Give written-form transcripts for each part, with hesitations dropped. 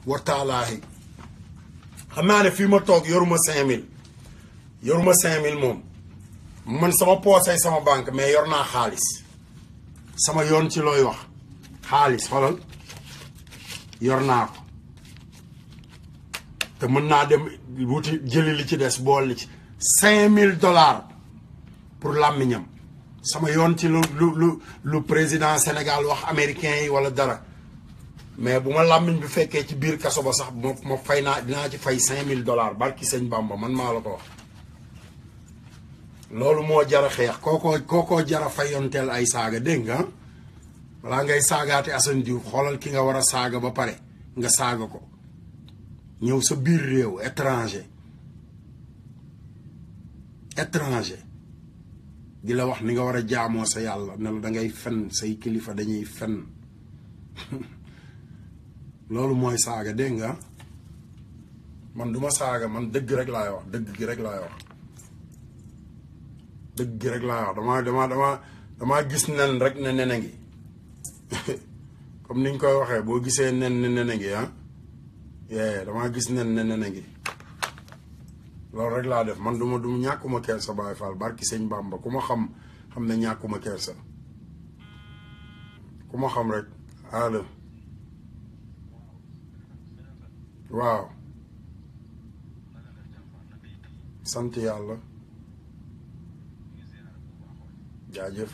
wa taalaahi xam naa ne fii ma toog yoruma 5000 yoruma 5000 moom man sama poosay sama banque mais yor naa xaalis sama yoon ci looy wax xaalis xoolal yor naa ko te mën naa dem wuti jëli li ci des bool li ci $5000 pour làmmiñam sama yoon ci lu président Sénégal wax américain yi wala dara mais bu ma làmmiñ bi fekkee ci biir kaso ba sax ma fay naa dinaa ci fay $5000 barki sëñ Bamba man maa la ko wax loolu moo jara xeex kookoo jara fayonteel ay saaga dégg nga balaa ngay saagaate Assane Diouf xoolal ki nga war a saaga ba pare nga saaga ko ñëw sa biir réew étranger di la wax ni nga war a jaamoo sa yàlla ne la da ngay fen say kilifa dañuy fen loolu mooy saaga dégg nga man duma saaga man dëgg rek laay wax dëgg gi rek laay wax dëgg gi rek laay wax dama gis nen rek ne nene ngi comme niñ koy waxee boo gisee nen ne nene ngi dama gis nen ne nene ngi loolu rek laa def man du ñàkkuma kersa Baye Fall barki sëñ Bamba ku ma xam ne ñàkkuma kersa ku ma xam rek allo waaw sant yàlla jaajëf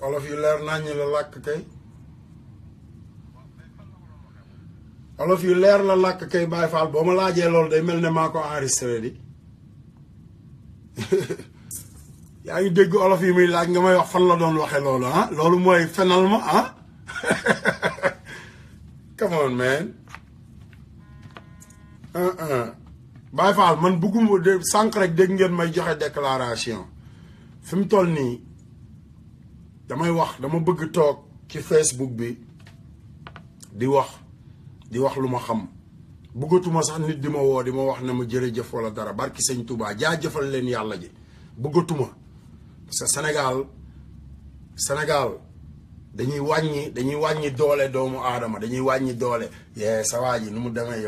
olof yu leer nañ la làkk kay olof yu leer la làkk kay Baye Fall boo ma laajee loolu day mel ne maa ko enregistré di yaa ngi dégg olof yi muy laaj nga may wax fan la doon waxe loolu loolu mooy fenal ma come on man Baye Fall man bugguma de sànq rek dégg ngeen may joxe déclaration fi mu toll nii damay wax dama bëgg toog ci Facebook bi di wax lu ma xam bëggatuma sax nit di ma woo di ma wax ne ma jërëjëf wala dara barki sëñ Touba jaajëfal leen yàlla ji bëggatuma parce que Sénégal dañuy wàññi doole doomu aadama dañuy wàññi doole sa waa ji nu mu demee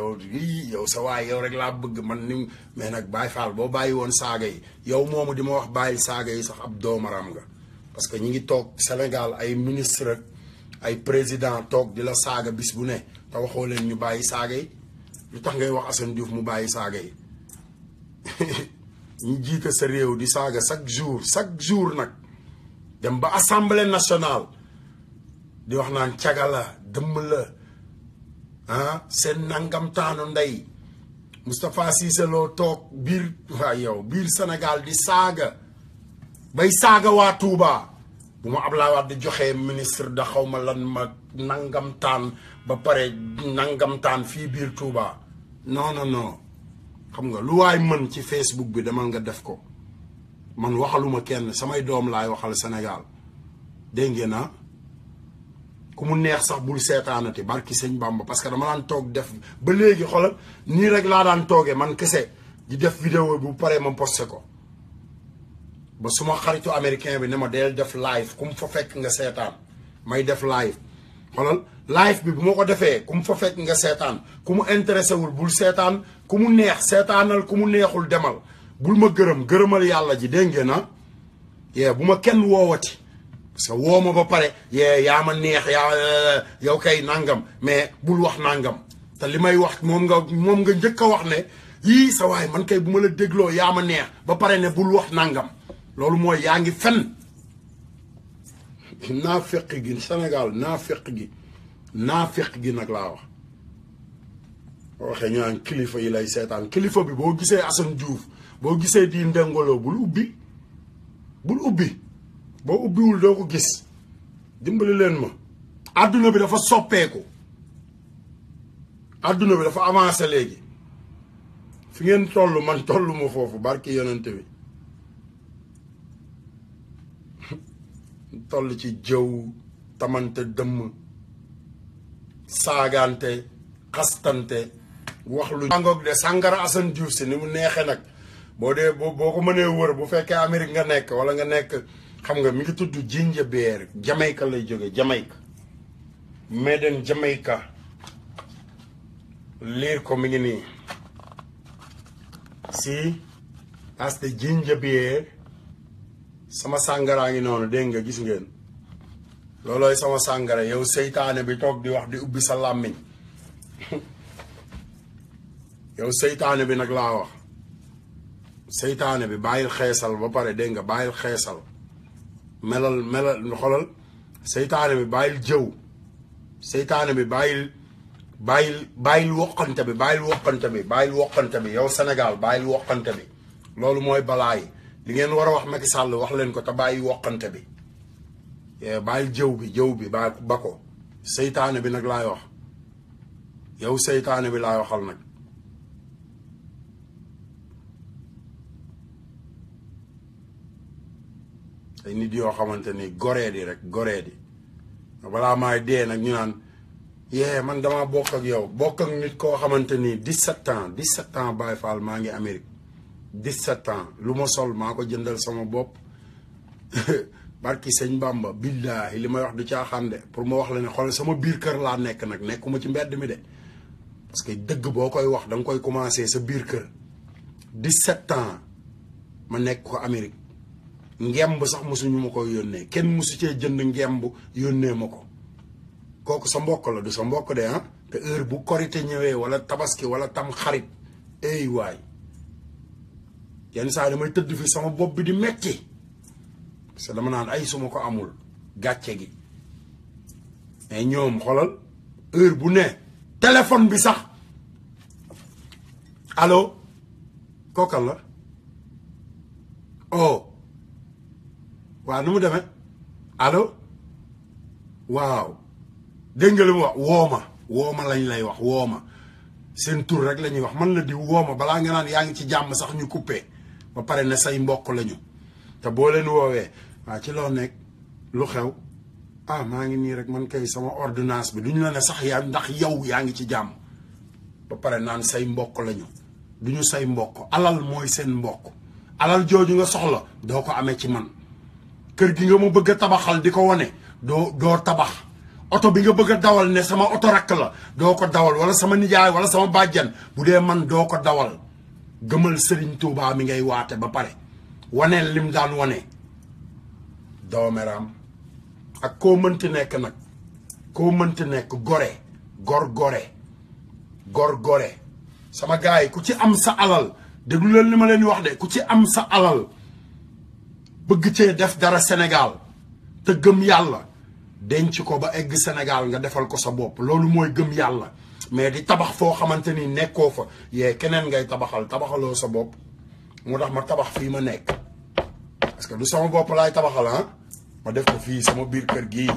yow sa waay yow rek laa bëgg man ni mais nag Baye Fall boo bàyyi woon saaga yi yow moomu di ma wax bàyyi saaga yi sax ab doomaram nga parce que ñi ngi toog Sénégal ay ministre ay président toog di la saaga bis bu ne te waxoo leen ñu bàyyi saaga yi lu tax ngay wax Assane Diouf mu bàyyi saaga yi ñu jiite sa réew di saaga chaque jour nag dem ba assemblée nationale di wax naan caga la dëmm la seen nangamtaanu ndey Moustapha Cissé Lo toog biir Sénégal di saaga bay saaga waa Touba bu ma Abdoulaye Wade joxee ministre da xaw ma lan ma nangamtaan ba pare nangamtaan fii biir Touba non xam nga lu waay mën ci Facebook bi demal nga def ko man waxaluma kenn samay doom laay waxal Sénégal dégg ngeen ku mu neex sax bul seetaanati barki sëñ Bamba parce que dama daan toog def ba léegi xoolal nii rek laa daan toogee man kese di def vidéo bu paree ma posté ko ba suma xaritu américain bi ne ma del def live ku mu fa fekk nga seetaan may def live xoolal live bi bu ma ko defee ku mu fa fekk nga seetaan ku mu intéressé wul bul seetaan ku mu neex seetaanal ku mu neexul demal bul ma gërëmal yàlla ji dégg ngeen bu ma kenn woowati parce que woo ma ba pare yaa ma neex yow kay nangam mais bul wax nangam te li may wax moom nga njëkk a wax ne yii sa waay man kay bu ma la dégloo yaa ma neex ba pare ne bul wax nangam loolu mooy yaa ngi fen naafeq gi Sénégal naafeq gi nag laa wax waxee ñu naan kilifa yi lay seetaan kilifa bi boo gisee Assane Diouf boo gisee di ndengoloo bul ubbi boo ubbiwul doo ko gis dimbali leen ma adduna bi dafa soppeeku adduna bi dafa avancé léegi fi ngeen toll man tollu ma foofu barki yonent bi toll ci jëw tamante dëmm saagante xastante wax lu ngoog de sàngara Assane Diouf si ni mu neexee nag boo dee boo ko mënee wër bu fekkee Amérique nga nekk wala nga nekk xam nga mi ngi tudd ginger beer Jamaica lay jóge Jamaica made in Jamaica liir ko mi ngi nii si as the ginger beer sama sàngaraa ngi noonu dégg nga gis ngeen loolooy sama sàngara yow seytaane bi toog di wax di ubbi sa làmmiñ yow seytaane bi nag laa wax seytaane bi bàyyil xeesal ba pare dégg nga bàyyil xeesal melal xolal seytaane bi bàyyil jëw seytaane bi bàyyil woqante bi bàyyil woqante bi yow Sénégal bàyyil woqante bi loolu mooy balaa yi li ngeen war a wax Macky Sall wax leen ko te bàyyi woqante bi bàyyil jëw bi ba ko seytaane bi nag laay wax yow seytaane bi laay waxal nag ay nit yoo xamante ni goree di balaa maay dee nag ñu naan man dama bokk ak yow bokk ak nit koo xamante ni 17 ans Baye Fall maa ngi Amérique 17 ans lu ma sol maa ko jëndal sama bopp barki sëñ Bamba billaahi li may wax du caaxaan de pour ma wax la ne xool sama biir kër laa nekk nag nekkuma ci mbedd mi de parce que dëgg boo koy wax da nga koy commencé sa biir kër 17 ans ma nekk ko Amérique ngemb sax mosuñu ma koy yónnee kenn mosu cee jënd ngemb yónnee ma ko kooku sa mbokk la du sa mbokk de te heure bu korite ñëwee wala tabaski wala tam xarit ey waay yenn saa damay tëdd fi sama bopp bi di metti parce que dama naan ay suma ko amul gàcce gi mais ñoom xolal heure bu ne téléphone bi sax allo kookal la oh waaw nu mu demee allo waaw dégg nga li mu wax wooma lañ lay wax wooma seen tur rek la ñuy wax man la di wooma balaa nga naan yaa ngi ci jàmm sax ñu coupé ba pare ne say mbokk lañu te boo leen woowee waaw ci loo nekk lu xew maa ngi nii rek man kay sama ordonnance bi duñu la ne sax yaa ndax yow yaa ngi ci jàmm ba pare naan say mbokk lañu duñu say mbokk alal mooy seen mbokk alal jooju nga soxla doo ko amee ci man kër gi nga ma bëgg a tabaxal di ko wane doo tabax oto bi nga bëgg a dawal ne sama oto rakk la doo ko dawal wala sama nijaay wala sama bàjjan bu dee man doo ko dawal gëmal Serigne Touba mi ngay waate ba pare waneel lim daan wane doomeram ak koo mënti nekk nag koo mënti nekk gor gore sama gars yi ku ci am sa alal déglu leen li ma leen wax de ku ci am sa alal bëgg cee def dara Sénégal te gëm yàlla denc ko ba egg Sénégal nga defal ko sa bopp loolu mooy gëm yàlla mais di tabax foo xamante ni nekkoo fa keneen ngay tabaxaloo sa bopp moo tax ma tabax fii ma nekk parce que du sama bopp laay tabaxal ma def ko fii sama biir kër gii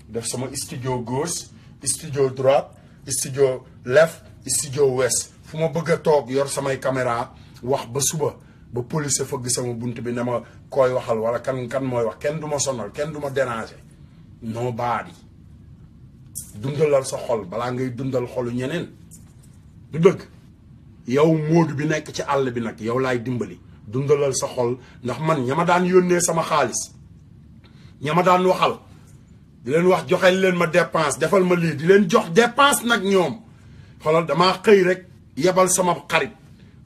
def sama studio gauche studio droite studio left studio west fu ma bëgg a toog yor samay caméra wax ba suba ba police fëgg sama bunt bi ne ma koy waxal wala kan mooy wax kenn du ma sonal kenn du ma déranger noo baadi dundalal sa xol balaa ngay dundal xolu ñeneen du dëgg yow Modou bi nekk ci àll bi nag yow laay dimbali dundalal sa xol ndax man ña ma daan yónnee sama xaalis ña ma daan waxal di leen wax joxel leen ma dépense defal ma lii di leen jox dépense nag ñoom xoolal damaa xëy rek yebal sama xarit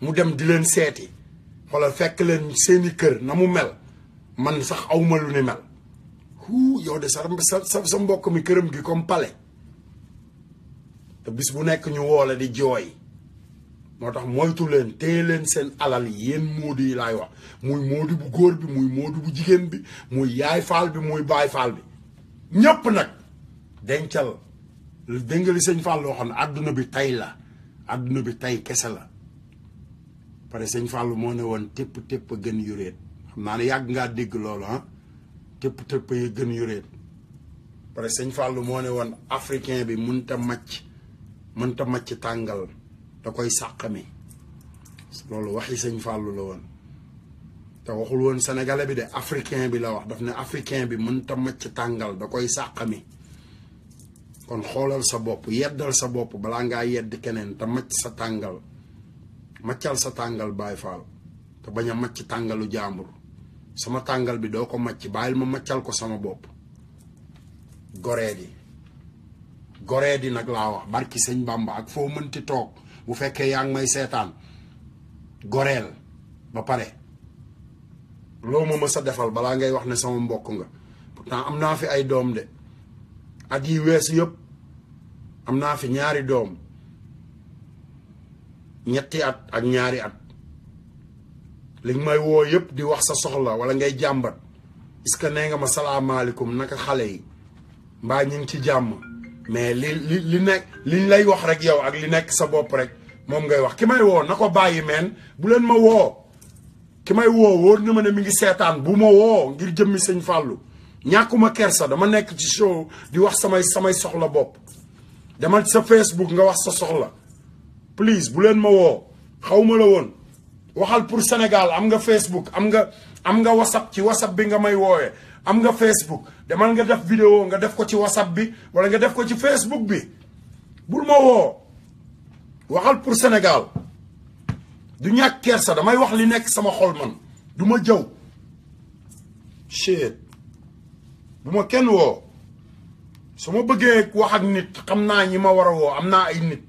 mu dem di leen seeti xoolal fekk leen seeni kër na mu mel man sax awma lu ni mel yow de sa mbokk mi këram gi comme palais te bis bu nekk ñu woole di jooy moo tax moytu leen téye leen seen alal yi yéen Modou yi laay wax muy Modou bu góor bi muy Modou bu jigéen bi muy yaay faal bi muy baay faal bi ñépp nag dencal dégg nga li sëñ Fall loo xam ne àdduna bi tey la àdduna bi tey kese la pare sëñ Fall moo ne woon tépp gën yuréet xam naa ne yàgg ngaa dégg loolu tépp yi gën yuréet pare sëñ Fall moo ne woon africain bi mënta macc tàngal da koy sàqami loolu waxi sëñ Fall la woon te waxul woon sénégalais bi de africain bi la wax daf ne africain bi mënta macc tàngal da koy sàqami kon xoolal sa bopp yeddal sa bopp balaa ngaa yedd keneen te macc sa tàngal maccal sa tàngal Baay Faal te bañ a macc tàngalu jaambur sama tàngal bi doo ko macc bàyyil ma maccal ko sama bopp goree di nag laa wax barki sëñ Bamba ak foo mënti toog bu fekkee yaa ngi may seetaan goreel ba pare loo ma mës a defal balaa ngay wax ne sama mbokk nga pourtant am naa fi ay doom de at yi weesu yëpp am naa fi ñaari doom ñetti at ak ñaari at li may woo yëpp di wax sa soxla wala ngay jàmbat est-ce que nee nga ma salaamaaleykum naka xale yi mbaa ñu ngi ci jàmm mais li nekk liñ lay wax rek yow ak li nekk sa bopp rek moom ngay wax ki may woo na ko bàyyi meen bu leen ma woo ki may woo wóor na ma ne mi ngi seetaan bu ma woo ngir jëmmi sëñ Fallou ñàkkuma kersa dama nekk ci show di wax samay soxla bopp demal sa Facebook nga wax sa soxla please bu leen ma woo xawma la woon waxal pour Sénégal am nga Facebook am nga WhatsApp ci WhatsApp bi nga may woowee am nga Facebook demal nga def vidéo nga def ko ci WhatsApp bi wala nga def ko ci Facebook bi bul ma woo waxal pour Sénégal du ñàkk kersa damay wax li nekk sama xol man du ma jëw shit bu ma kenn woo su ma bëggee wax ak nit xam naa ñi ma war a woo am naa ay nit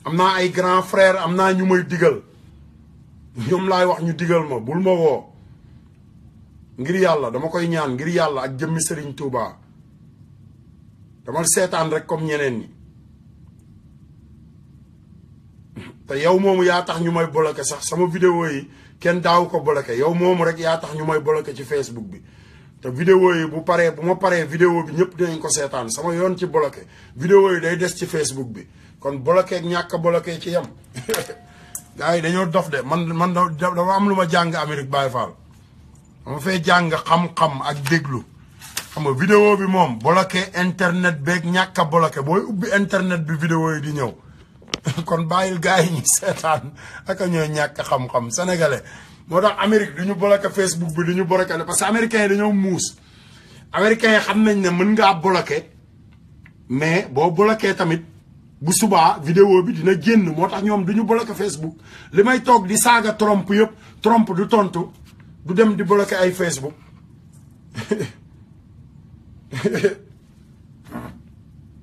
am naa ay grand frère am naa ñu may digal ñoom laay wax ñu digal ma bul ma woo ngir yàlla dama koy ñaan ngir yàlla ak jëmmi Serigne Touba dama seetaan rek comme ñeneen ñi te yow moomu yaa tax ñu may bloqué sax sama vidéo yi kenn daaw ko bloqué yow moomu rek yaa tax ñu may bloqué ci Facebook bi te vidéo yi bu ma paree vidéo bi ñëpp dinañ ko seetaan sama yoon ci bloqué vidéo yi day des ci Facebook bi kon bloqué ak ñàkk bloqué ci yem gars yi dañoo dof de man dama am lu ma jàng Amérique Baye Fall dama fay jàng xam-xam ak déglu xam nga vidéo bi moom bloqué internet beeg ñàkk a bloqué booy ubbi internet bi vidéo yi di ñëw kon bàyyil gars yi ñu seetaan ak ñooy ñàkk xam-xam sénégalais moo tax Amérique du ñu bloqué Facebook bi du ñu bloqué parce que américains yi dañoo muus américains yi xam nañ ne mën ngaa bloqué mais boo bloqué tamit bu subaa vidéo bi dina génn moo tax ñoom du ñu bloqué Facebook li may toog di saaga Trump yëpp Trump du tontu du dem di bloqué ay Facebook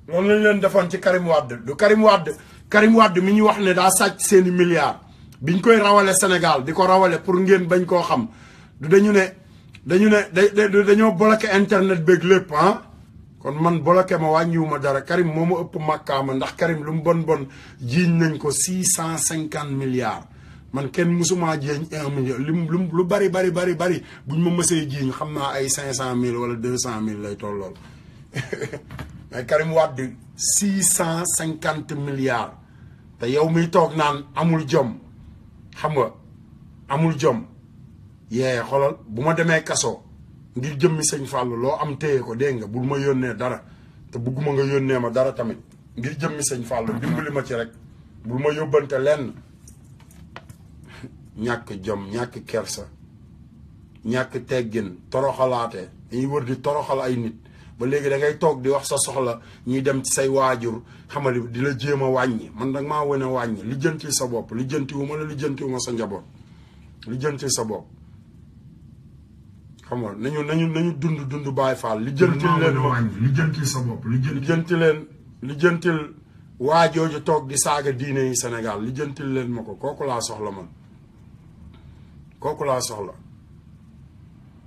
loolu lañ leen defoon ci Karim Wade du Karim Wade mi ñu wax ne daa sàcc seeni milliards biñ koy rawale Sénégal di ko rawale pour ngeen bañ koo xam du dañoo bloqué internet beeg lépp ah kon man bloqué ma wàññiwuma dara Karim moo ma ëpp màkkaama ndax Karim lu mu bon jiiñ nañ ko 650 milliards man kenn musuma jiiñ 1 million lu bari buñ ma mësee jiiñ xam naa ay 500 000 wala 200 000 lay tollool mais Karim Wade 650 milliards te yow miy toog naan amul jom xam nga amul jom yee xoolal bu ma demee kaso ngir jëmmi sëñ Fallou loo am téye ko dégg nga bul ma yónnee dara te bugguma nga yónnee ma dara tamit ngir jëmmi sëñ Fallou dimbali ma ci rek bul ma yóbbante lenn ñàkk jom ñàkk kersa ñàkk teggin toroxalaate dañuy wër di toroxal ay nit ba léegi da ngay toog di wax sa soxla ñuy dem ci say waajur xamali di la jéem a wàññi man nag maa wane wàññi lijjanti sa bopp lijjantiwuma la lijjantiwuma sa njaboot lijjanti sa bopp xam nga nañu dund Baye Fall lijjantil leen wàññi lijjanti sa bopp lijjantil waajooju toog di saaga diine yi Sénégal lijjantil leen ma ko kooku laa soxla man kooku laa soxla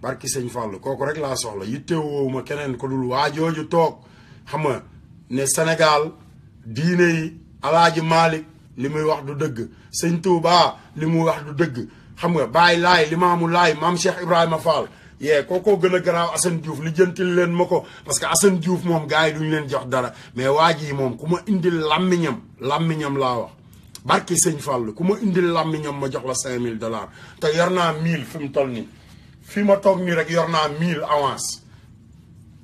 barki sëñ Fallou kooku rek laa soxla yittewoo ma keneen ko dul waajooju toog xam nga ne Sénégal diine yi Alaaji Malick li muy wax du dëgg sëñ Touba li muy wax du dëgg xam nga Baye Laay Limaamu Laay maam Cheikh Ibrahima Fall yee kookoo gën a garaaw Assane Diouf li jëntil leen ma ko parce que Assane Diouf moom gars yi duñu leen jox dara mais waa ji moom ku ma indil làmmiñam laa wax barki sëñ Fallou ku ma indil làmmiñam ma jox la $5000 te yor naa 1000 fi mu toll nii fi ma toog nii rek yor naa 1000 avance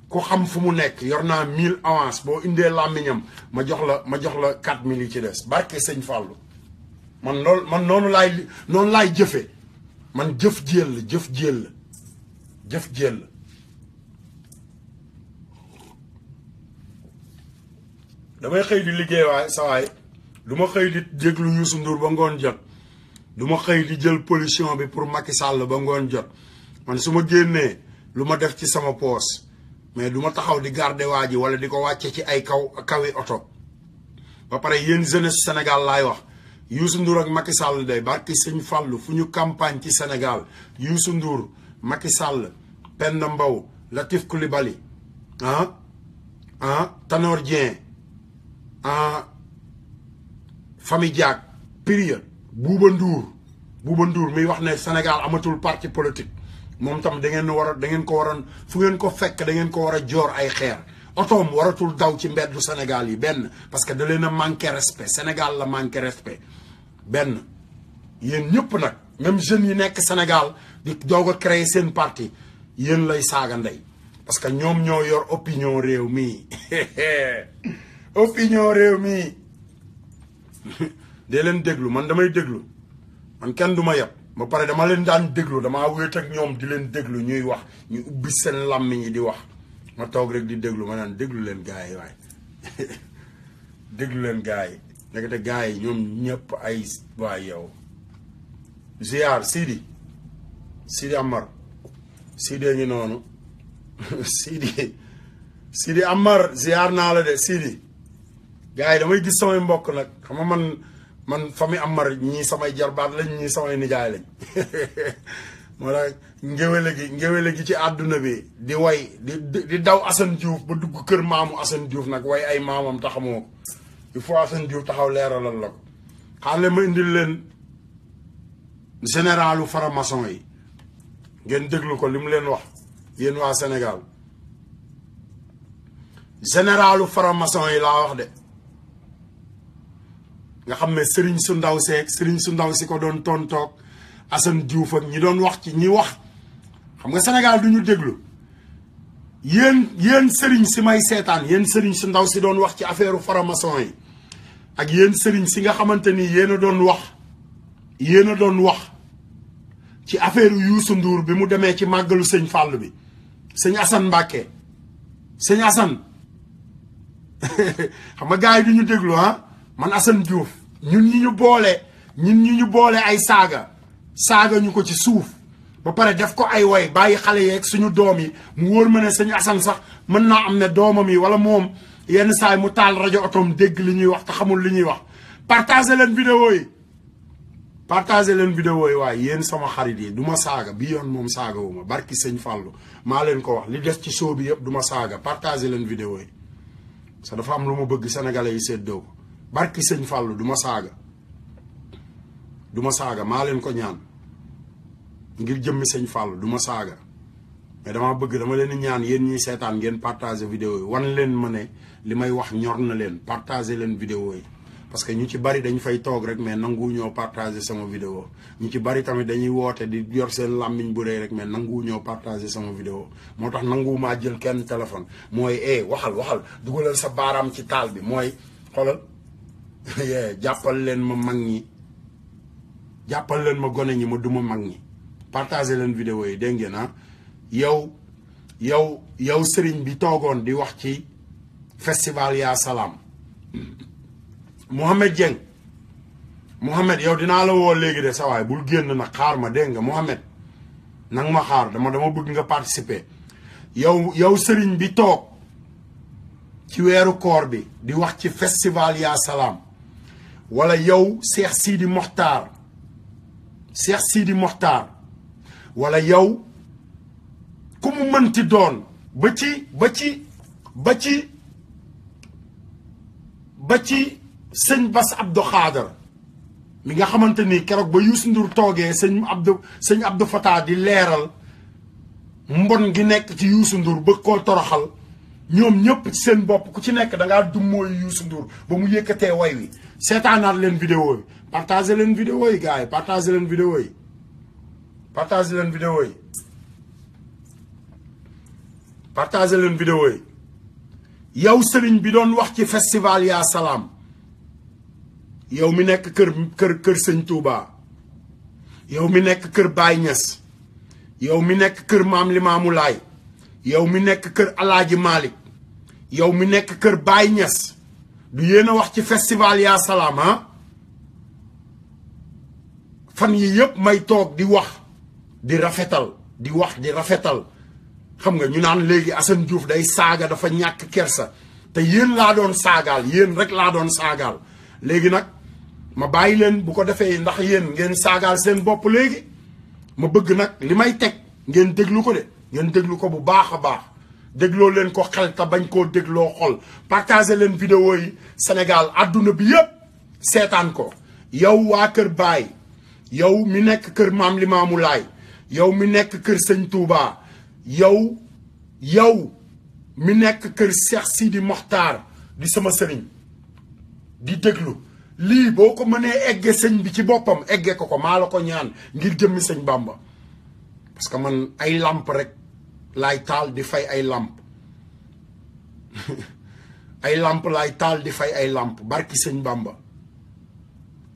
ku xam fu mu nekk yor naa 1000 avance boo indee làmmiñam ma jox la 4000 yi ci des barke sëñ Fallou man noonu laay jëfe man jëf jéel damay xëy di liggéey waay sa waay du ma xëy di déglu Youssou Ndour ba ngoon jot du ma xëy di jël pollution bi pour Macky Sall ba ngoon jot man su ma génnee lu ma def ci sama poos mais du ma taxaw di garder waa ji wala di ko wàcce ci ay kawi oto. ba pare yéen jeunesse Sénégal laay wax Youssou Ndour ak Macky Sall day barki sëñ Fallou fu ñu campagne ci Sénégal Youssou Ndour Macky Sall Penda Mbow Latif Coulibaly Tanor Dieng Famille Diack période Bouba Ndour miy wax ne Sénégal amatul parti politique moom tam da ngeen ko waroon fu ngeen ko fekk da ngeen ko war a joor ay xeer otoom waratul daw ci mbeddu Sénégal yi benn parce que da leen a manqué respect Sénégal la manqué respect benn yéen ñëpp nag même jeunes yi nekk Sénégal di doog a créer seen parti yéen lay saaga ndey parce que ñoom ñoo yor opinion réew mi opinion réew mi dee leen déglu man damay déglu man kenn du ma yab ba pare dama leen daan déglu damaa wéet ak ñoom di leen déglu ñuy wax ñu ubbi seen làmmiñ yi di wax ma toog rek di déglu ma naan déglu leen gars yi waaye déglu leen gars yi nekkate gars yi ñoom ñëpp ay waay yow ziar Sidi Amar Sidi ngi noonu Sidi Amar ziar naa la de Sidi gars yi damay gis samay mbokk nag xam nga man famille Amar ñii samay jarbaat lañ ñii samay nijaay lañ moo tax ngéwéle gi ci àdduna bi di way di daw Assane Diouf ba dugg kër maamu Assane Diouf nag way ay maamam taxamoo ko il faut Assane Diouf taxaw leeralal la ko xaale ma indil leen généralu faramason yi ngeen déglu ko li mu leen wax yéen waa Sénégal généralu faramason yi laa wax de nga xam ne sëriñ su ndaw si ko doon tontoog Assane Diouf ak ñi doon wax ci ñi wax xam nga Sénégal du ñu déglu yéen sëriñ si may seetaan yéen sëriñ su ndaw si doon wax ci affaire faramason yi ak yéen sëriñ si nga xamante ni yéen a doon wax ci affaire Youssou Ndour bi mu demee ci màggalu sëñ Fallou bi sëñ Assane Mbacké sëñ Assane xam nga gars yi du ñu déglu man Assane Diouf ñun ñi ñu boole ay saaga ñu ko ci suuf ba pare def ko ay way bàyyi xale yeeg suñu doom yi mu wóor ma ne sëñ Assane sax mën naa am ne doomam yi wala moom yenn saay mu taal rajo otoom dégg li ñuy wax te xamul li ñuy wax partagé leen vidéo yi waaye yéen sama xarit yi du ma saaga bi yoon moom saaga wu ma barki sëñ Fallou maa leen ko wax li des ci show bi yëpp du ma saaga partagé leen vidéo yi parce que dafa am lu ma bëgg sénégalais yi seddoo ko barki sëñ Fallou du ma saaga maa leen ko ñaan ngir jëmmi sëñ Fallou du ma saaga mais dama leen ñaan yéen ñiy seetaan ngeen partager vidéo yi wan leen ma ne li may wax ñor na leen partager leen vidéo yi parce que ñu ci bari dañ fay toog rek mais nangu ñoo partager sama vidéo ñu ci bari tamit dañuy woote di yor seen làmmiñ bu rëy rek mais nangu ñoo partager sama vidéo moo tax nangu maa jël kenn téléphone mooy waxal dugalal sa baaraam ci taal bi mooy xoolal jàppal leen ma mag ñi jàppal leen ma gone ñi ma duma mag ñi partager leen vidéo yi dégg ngeen yow sëriñ bi toogoon di wax ci festival yaa salaam Mohamed Dieng yow dinaa la woo léegi de sa waay bul génn nag xaar ma dégg nga Mohamed nang ma xaar dama bëgg nga participer yow sëriñ bi toog ci weeru koor bi di wax ci festival yaa salaam wala yow Cheikh Sidi Mokhtar wala yow ku mu mënti doon ba ci sëñ Bass Abdou Khadre mi nga xamante ni keroog ba Youssou Ndour toogee sëñ Abdou Fatah di leeral mbon gi nekk ci Youssou Ndour bëgg koo toroxal ñoom ñëpp ci seen bopp ku ci nekk da ngaa dummóoyu Youssou Ndour ba mu yëkkatee way wi seetaanaat leen vidéo yi partagé leen vidéo yi gars yi partagé leen vidéo yi yow sëriñ bi doon wax ci festival yaa salaam yow mi nekk kër sëñ Touba yow mi nekk kër Baye Niass yow mi nekk kër Maam Limaamu Laay yow mi nekk kër Alaaji Malick yow mi nekk kër Baye Niass du yéen a wax ci festival yaa salaam fan yi yëpp may toog di wax di rafetal di wax di rafetal xam nga ñu naan léegi Assane Diouf day saaga dafa ñàkk kersa te yéen laa doon saagaal yéen rek laa doon saagaal léegi nag ma bàyyi leen bu ko defee ndax yéen ngeen saagaal seen bopp léegi ma bëgg nag li may teg ngeen déglu ko de ngeen déglu ko bu baax a baax dégloo leen ko xel te bañ koo dégloo xol partagé leen vidéo yi Sénégal àdduna bi yëpp seetaan ko yow waa Kër Baay yow mi nekk kër Maam Limaamu Laay yow mi nekk kër Sëñ Touba yow mi nekk kër Cheikh Sidi Mokhtar di sama sëriñ di déglu lii boo ko mënee egge sëñ bi ci boppam egge ko maa la ko ñaan ngir jëmmi sëñ Bamba parce que man ay làmp rek laay taal di fay ay làmp ay làmp laay taal di fay ay làmp barki sëñ Bamba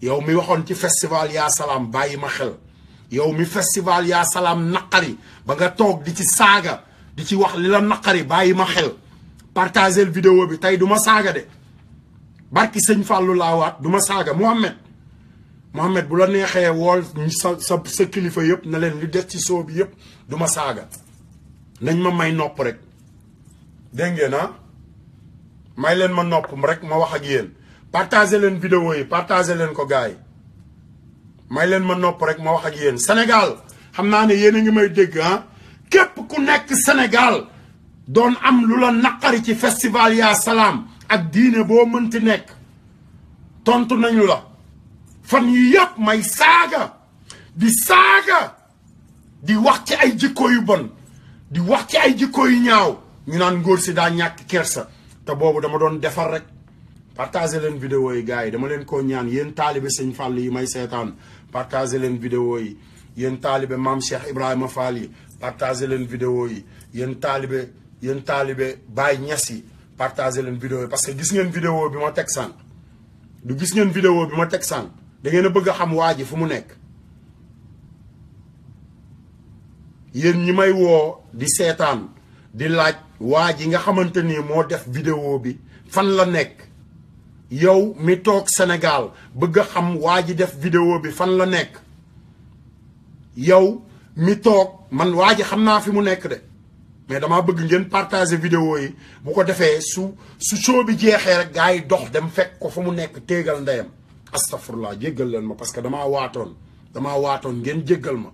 yow mi waxoon ci festival yaa salaam bàyyi ma xel yow mi festival yaa salaam naqari ba nga toog di ci saaga di ci wax li la naqari bàyyi ma xel partagel vidéo bi tey du ma saaga de barki sëñ Fallou laa waat du ma saaga Mohamed bu la neexee wool sa kilifa yëpp na leen li des ci soo bi yëpp du ma saaga nañ ma may nopp rek dégg ngeen may leen ma nopp rek ma wax ak yéen partagé leen vidéo yi partagé leen ko gars yi may leen ma nopp rek ma wax ak yéen Sénégal xam naa ne yéen a ngi may dégg képp ku nekk Sénégal doon am lu la naqari ci festival yaa salaam ak diine boo mënti nekk tontu nañu la fan yi yëpp may saaga di wax ci ay jikko yu bon di wax ci ay jikko yu ñaaw ñu naan ngóor si daa ñàkk kersa te boobu dama doon defar rek partagé leen vidéo yi gars yi dama leen koo ñaan yéen taalibe sëñ Fall yi may seetaan partagé leen vidéo yi yéen taalibe maam Cheikh Ibrahima Fall yi partagé leen vidéo yi yéen taalibe Baye Niass yi partagé leen vidéo yi parce que gis ngeen vidéo bi ma teg sànq du gis ngeen vidéo bi ma teg sànq da ngeen a bëgg a xam waa ji fu mu nekk yéen ñi may woo di seetaan di laaj waa ji nga xamante ni moo def vidéo bi fan la nekk yow mi toog Sénégal bëgg a xam waa ji def vidéo bi fan la nekk yow mi toog man waa ji xam naa fi mu nekk de mais damaa bëgg ngeen partager vidéo yi bu ko defee su show bi jeexee rek gars yi dox dem fekk ko fa mu nekk téegal ndeyam astafurlah jéggal leen ma parce que damaa waatoon ngeen jéggal ma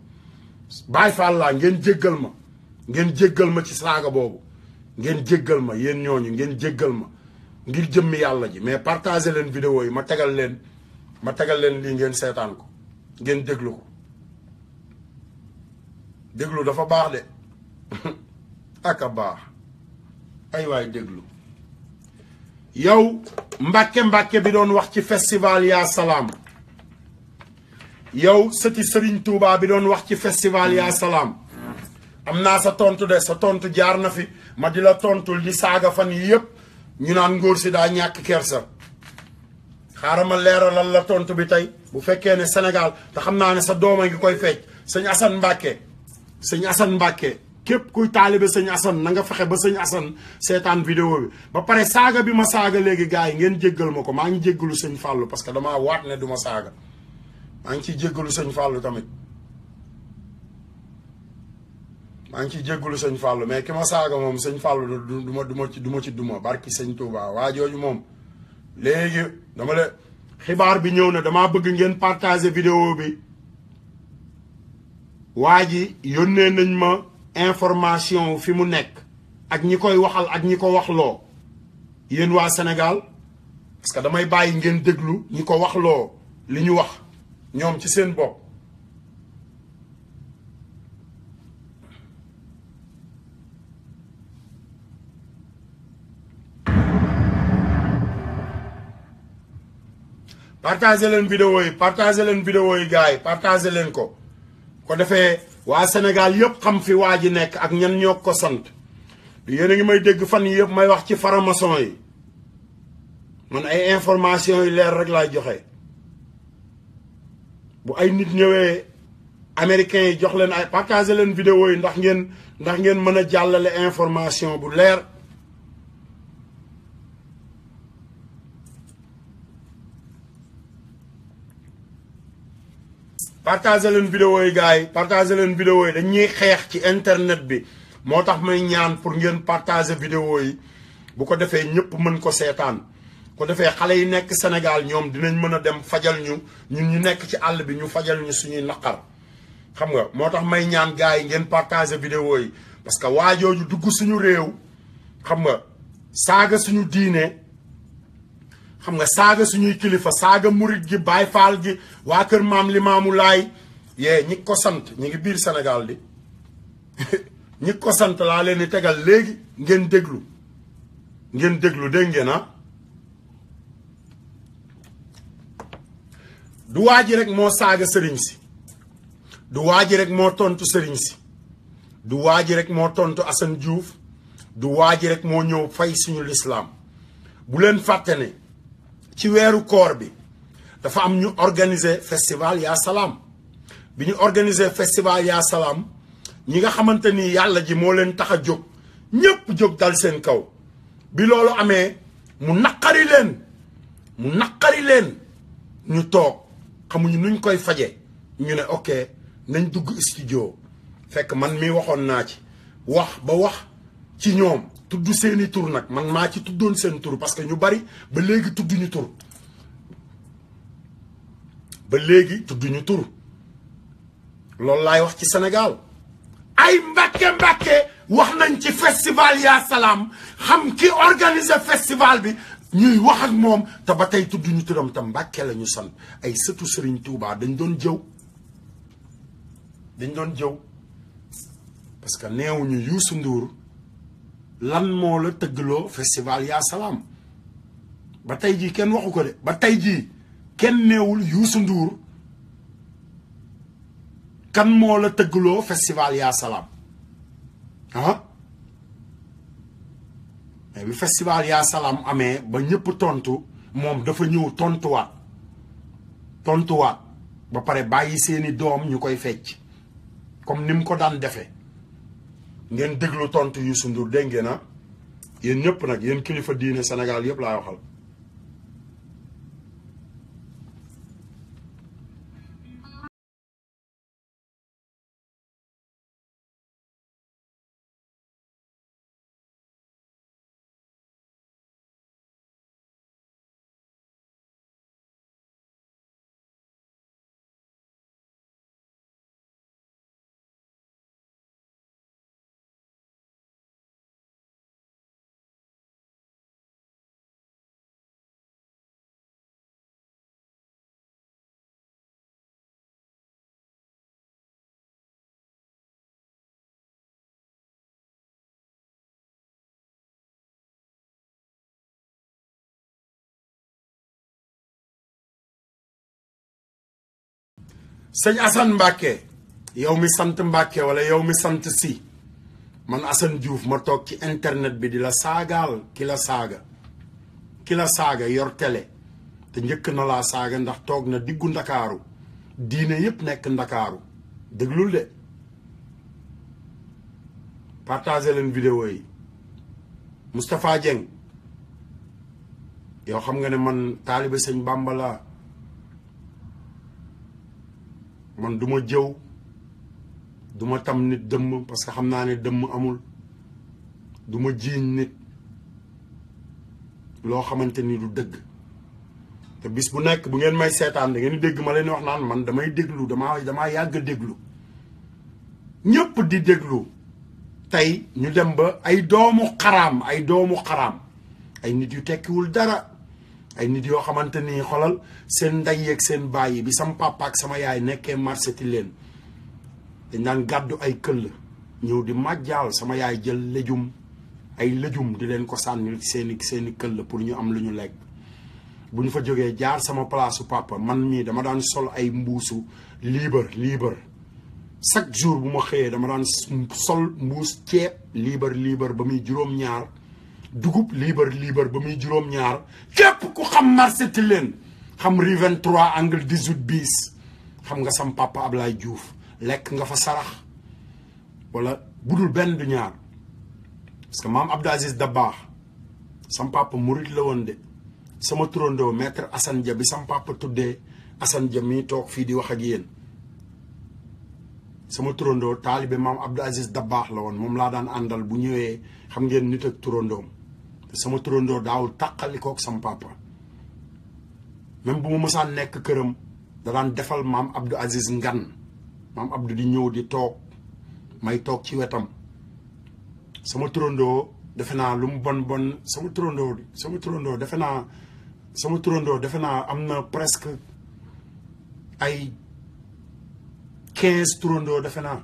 Baay Faal laa ngeen jéggal ma ci saaga boobu ngeen jéggal ma yéen ñooñu ngeen jéggal ma ngir jëmmi yàlla ji mais partager leen vidéo yi ma tegal leen lii ngeen seetaan ko ngeen déglu ko déglu dafa baax de ak a baax ay waay déglu yow mbàkke bi doon wax ci festival yaa salaam yow sëti Serigne Touba bi doon wax ci festival yaa salaam am naa sa tontu de sa tontu jaar na fi ma di la tontul di saaga fan yi yëpp ñu naan ngóor si daa ñàkk kersa xaaral ma leeralal la tontu bi tey bu fekkee ne Sénégal te xam naa ne sa dooma ngi koy fecc sëñ Assane Mbàkke képp kuy taalibe sëñ Assane na nga fexe ba sëñ Assane seetaan vidéo bi ba pare saaga bi ma saaga léegi gars yi ngeen jéggal ma ko maa ngi jéggalu sëñ Fallou parce que damaa waat ne du ma saaga maa ngi ciy jéggalu sëñ Fallou tamit mais ki ma saaga moom sëñ Fallou du ma ci duma barki sëñ Touba waa jooju moom léegi dama le xibaar bi ñëw na damaa bëgg ngeen partager vidéo bi waa ji yónnee nañ ma information fi mu nekk ak ñi koy waxal ak ñi ko waxloo yéen waa Sénégal parce que damay bàyyi ngeen déglu ñi ko waxloo li ñu wax ñoom ci seen bopp partagé leen vidéo yi gars yi partagé leen ko defee waa Sénégal yëpp xam fi waa ji nekk ak ñan ñoo ko sant yéen a ngi may dégg fan yi yëpp may wax ci faramason yi man ay information yi leer rek laay joxe bu ay nit ñëwee américains yi jox leen ay partagé leen vidéo yi ndax ngeen mën a jàllale information bu leer partager leen vidéo yi gars yi partager leen vidéo yi dañuy xeex ci internet bi moo tax may ñaan pour ngeen partager vidéo yi bu ko defee ñëpp mën ko seetaan ko defee xale yi nekk Sénégal ñoom dinañ mën a dem fajal ñun ñu nekk ci àll bi ñu fajal ñu suñuy naqar xam nga moo tax may ñaan gars yi ngeen partager vidéo yi parce que waajooju dugg suñu réew xam nga saaga suñu diine xam nga saaga suñuy kilifa saaga murit gi Baay Faal gi waa kër maam Limaamu Laay yee ñi ko sant ñi ngi biir Sénégal di ñi ko sant laa leen di tegal léegi ngeen déglu dégg ngeen ah du waa ji rek moo saaga sëriñ si du waa ji rek moo tontu sëriñ si du waa ji rek moo tontu Assane Diouf du waa ji rek moo ñëw fay suñu lislaam bu leen fàtte ne ci weeru koor bi dafa am ñu organiser festival yaa salaam bi ñu organiser festival yaa salaam ñi nga xamante ni yàlla ji moo leen tax a jóg ñépp jóg dal seen kaw bi loolu amee mu naqari leen ñu toog xamuñu nuñ koy faje ñu ne ok nañ dugg studio fekk man mi waxoon naa ci wax ba wax ci ñoom tudd seeni tur nag man maa ci tuddoon seen tur parce que ñu bari ba léegi tudduñu tur loolu laay wax ci Sénégal ay mbàkke wax nañ ci festival yaa salaam xam ki organiser festival bi ñuy wax ak moom te ba tey tudduñu turam te Mbàkke la ñu sant ay sëtu Serigne Touba dañ doon jëw parce que neewuñu Youssou Ndour lan moo la tëggloo festival yaa salaam ba tey jii kenn waxu ko de ba tey jii kenn neewul Youssou Ndour kan moo la tëggloo festival yaa salaam ah mais bi festival yaa salaam amee ba ñëpp tontu moom dafa ñëw tontuwaat ba pare bàyyi seeni doom ñu koy fecc comme ni mu ko daan defee ngeen déglu tontu Youssou Ndour dégg ngeen ah yéen ñëpp nag yéen kilifa diine Sénégal yëpp laay waxal. sëñ Assane Mbacke yow mi sant Mbacke wala yow mi sant si man Assane Diouf ma toog ci internet bi di la saagaal ki la saaga yor télé te njëkk na laa saaga ndax toog na diggu ndakaaru diine yépp nekk ndakaaru déglul de partagé leen vidéo yi Moustapha Dieng yow xam nga ne man taalibe sëñ Bamba laa man duma jëw duma tam nit dëmm parce que xam naa ne dëmm amul duma jiiñ nit loo xamante ni du dëgg te bis bu nekk bu ngeen may seetaan da ngeen dégg ma leen wax naan man damay déglu damaa yàgg déglu ñëpp di déglu tey ñu dem ba ay doomu xaraam ay nit yu tekkiwul dara ay nit yoo xamante ni xolal seen ndey yeeg seen bàyyi bi sama papa ak sama yaay nekkee marché ti leen dañ daan gàddu ay këll ñëw di màjjaal sama yaay jël ay lëjum di leen ko sànnil seeni këll pour ñu am lu ñu lekk bu ñu fa jógee jaar sama place su papa man mii dama daan sol ay mbuusu liibar chaque jour bu ma xëyee dama daan sol mbuus ceeb liibar ba muy juróom-ñaar dugub liibar ba muy juróom-ñaar képp ku xam marché ti leen xam rue 23 angle 18 bis xam nga sam papa Ablaye Diouf lekk nga fa sarax wala budul benn du ñaar parce que maam Abdou Aziz Dabakh sam papa murit la woon de sama turandoo maître Assane Dia bi sam papa tuddee Assane Dia mii toog fii di wax ak yéen sama turandoo taalibe maam Abdou Aziz Dabakh la woon moom laa daan àndal bu ñëwee xam ngeen nit ak turandoom te sama turandoo daawul tàqalikook sama papa même bu ma mësaan nekk këram da daan defal maam Abdou Aziz ngan maam Abdou di ñëw di toog may toog ci wetam sama turandoo defe naa lu mu bon sama turandoo defe naa am na presque ay 15 turandoo defe naa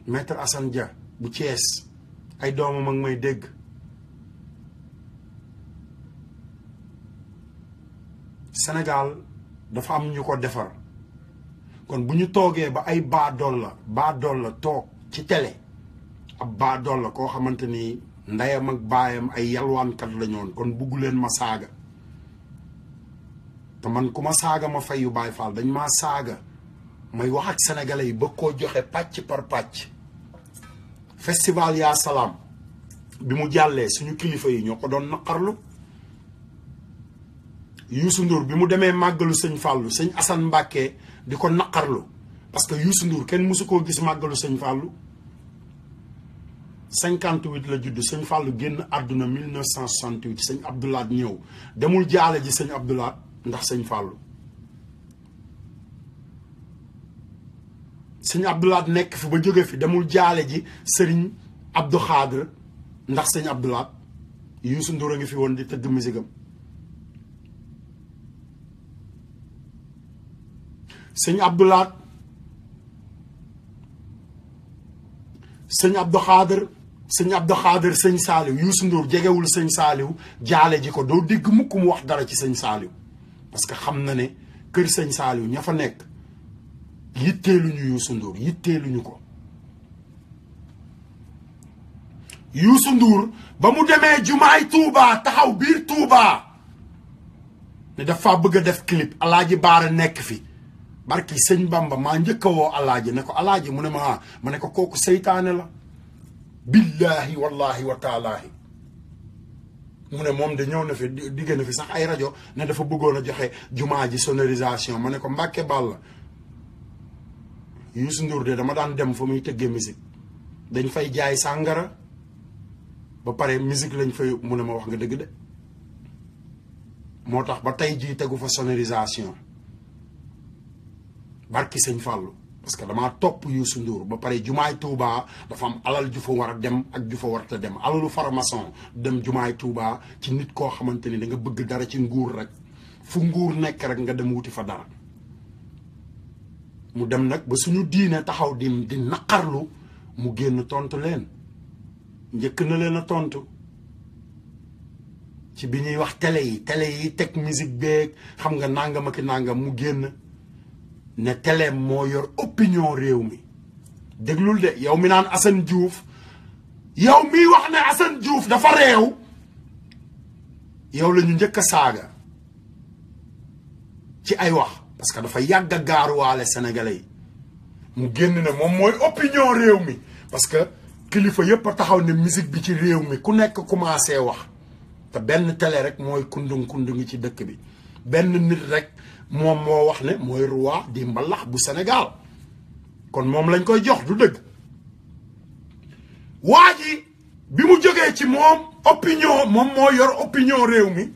maître Assane Dia bu Thiès ay doomam ak may dégg Sénégal dafa am ñu ko defar kon bu ñu toogee ba ay baadool la toog ci télé ab baadool la koo xamante ni ndeyam ak baayam ay yalwaankat la ñoon kon bugg leen ma saaga te man ku ma saaga ma fayu Baay Faal dañ maa saaga may wax ak sénégalais yi ba koo joxe pàcc par pàcc festival yaa salaam bi mu jàllee suñu kilifa yi ñoo ko doon naqarlu Youssou Ndour bi mu demee màggalu sëñ Fallou sëñ Assane Mbacké di ko naqarlu parce que Youssou Ndour kenn mësu koo gis màggalu sëñ Fallou 58 la judd sëñ Fallou génn àdduna 1968 sëñ Abdoulaat ñëw demul jaale ji sëñ Abdoulaat ndax sëñ Fallou sëñ Abdoulaat nekk fi ba jóge fi demul jaale ji sëriñ Abdou Khadre ndax sëñ Abdoulaat Youssou Ndour a ngi fi woon di tëgg musigam sëñ Abdoulaat sëñ Abdou Khadre sëñ Saaliw Youssou Ndour jegewul sëñ Saaliw jaale ji ko doo dégg mukk mu wax dara ci sëñ Saaliw parce que xam na ne kër sëñ Saaliw ña fa nekk yitteeluñu Youssou Ndour yitteeluñu ko Youssou Ndour ba mu demee jumaay Touba taxaw biir Touba ne dafa bëgg a def clip Alaaji Baara nekk fi barki sëñ Bamba maa njëkk a woo Alaaji ne ko Alaaji mu ne ma ne ko kooku seytaane la billahi wallahi wa taalaahi mu ne moom de ñëw na fi digg na fi sax ay rajo ne dafa bëggoon a joxe jumaa ji sonorisation ma ne ko Mbàkke Bàlla Youssou Ndour de dama daan dem fa muy tëggee musique dañ fay jaay sàngara ba pare musique lañ fay mu ne ma wax nga dëgg de moo tax ba tey jii tegu fa sonorisation barki sëñ Fallou parce que damaa topp Youssou Ndour ba pare jumaay Touba dafa am alal ju fa war a dem ak ju fa warta dem alalu farmason dem jumaay Touba ci nit koo xamante ni da nga bëgg dara ci nguur rek fu nguur nekk rek nga dem wuti fa dara mu dem nag ba suñu diine taxaw di naqarlu mu génn tontu leen njëkk na leen a tontu ci bi ñuy wax télé yi teg musique beeg xam nga nangam ak nangam mu génn ne télé moo yor opinion réew mi déglul de yow mi naan Assane Diouf yow miy wax ne Assane Diouf dafa réew yow la ñu njëkk a saaga ci ay wax parce que dafa yàgg a gaaruwaale sénégalais yi mu génn ne moom mooy opinion réew mi parce que kilifa yëpp a taxaw ne musique bi ci réew mi ku nekk commencé wax te benn télé rek mooy kundungi ci dëkk bi benn nit rek moom moo wax ne mooy roi di mbalax bu Sénégal kon moom lañ koy jox du dëgg waa ji bi mu jógee ci moom opinion moom moo yor opinion réew mi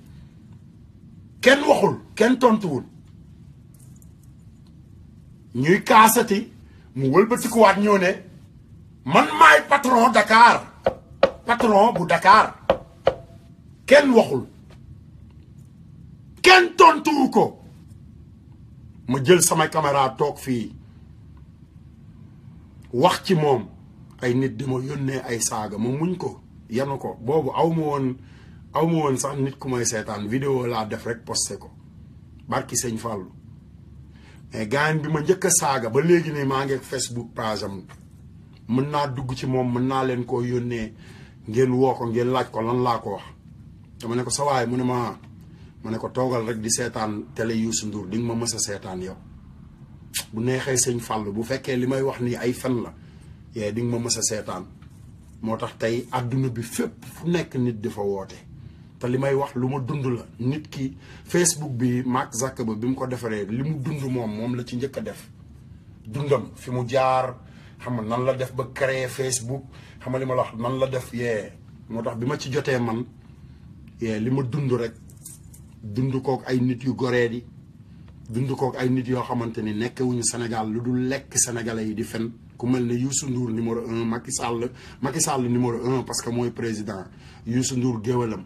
kenn waxul kenn tontuwul ñuy kaasati mu wëlbatikuwaat ñëw ne man maay patron Dakar patron bu Dakar kenn waxul kenn tontuwu ko ma jël sama caméra toog fii wax ci moom ay nit di ma yónnee ay saaga ma muñ ko yanu ko boobu aw ma woon sax nit ku may seetaan vidéo laa def rek posté ko barki sëñ Fallou mais gaañ bi ma njëkk a saaga ba léegi nii maa ngi Facebook page am mën naa dugg ci moom mën naa leen koo yónnee ngeen woo ko ngeen laaj ko lan laa ko wax dama ne ko sa waay mu ne ma ne ko toogal rek di seetaan télé Youssou Ndour di nga ma mës a seetaan yow bu neexee sëñ Fallou bu fekkee li may wax nii ay fen la yee di nga ma mës a seetaan moo tax tey àdduna bi fépp fu nekk nit di fa woote te li may wax lu ma dund la nit ki Facebook bi Mark Zuckerberg bi mu ko defaree li mu dund moom la ci njëkk a def dundam fi mu jaar xam nga nan la def ba créer Facebook xam nga li ma la wax nan la def moo tax bi ma ci jotee man li ma dund rek dund kook ay nit yu goree di dund kook ay nit yoo xamante ni nekkewuñu Sénégal lu dul lekk sénégalais yi di fen ku mel ne Youssou Ndour numéro 1 Macky Sall numéro 1 parce que mooy président Youssou Ndour géwalam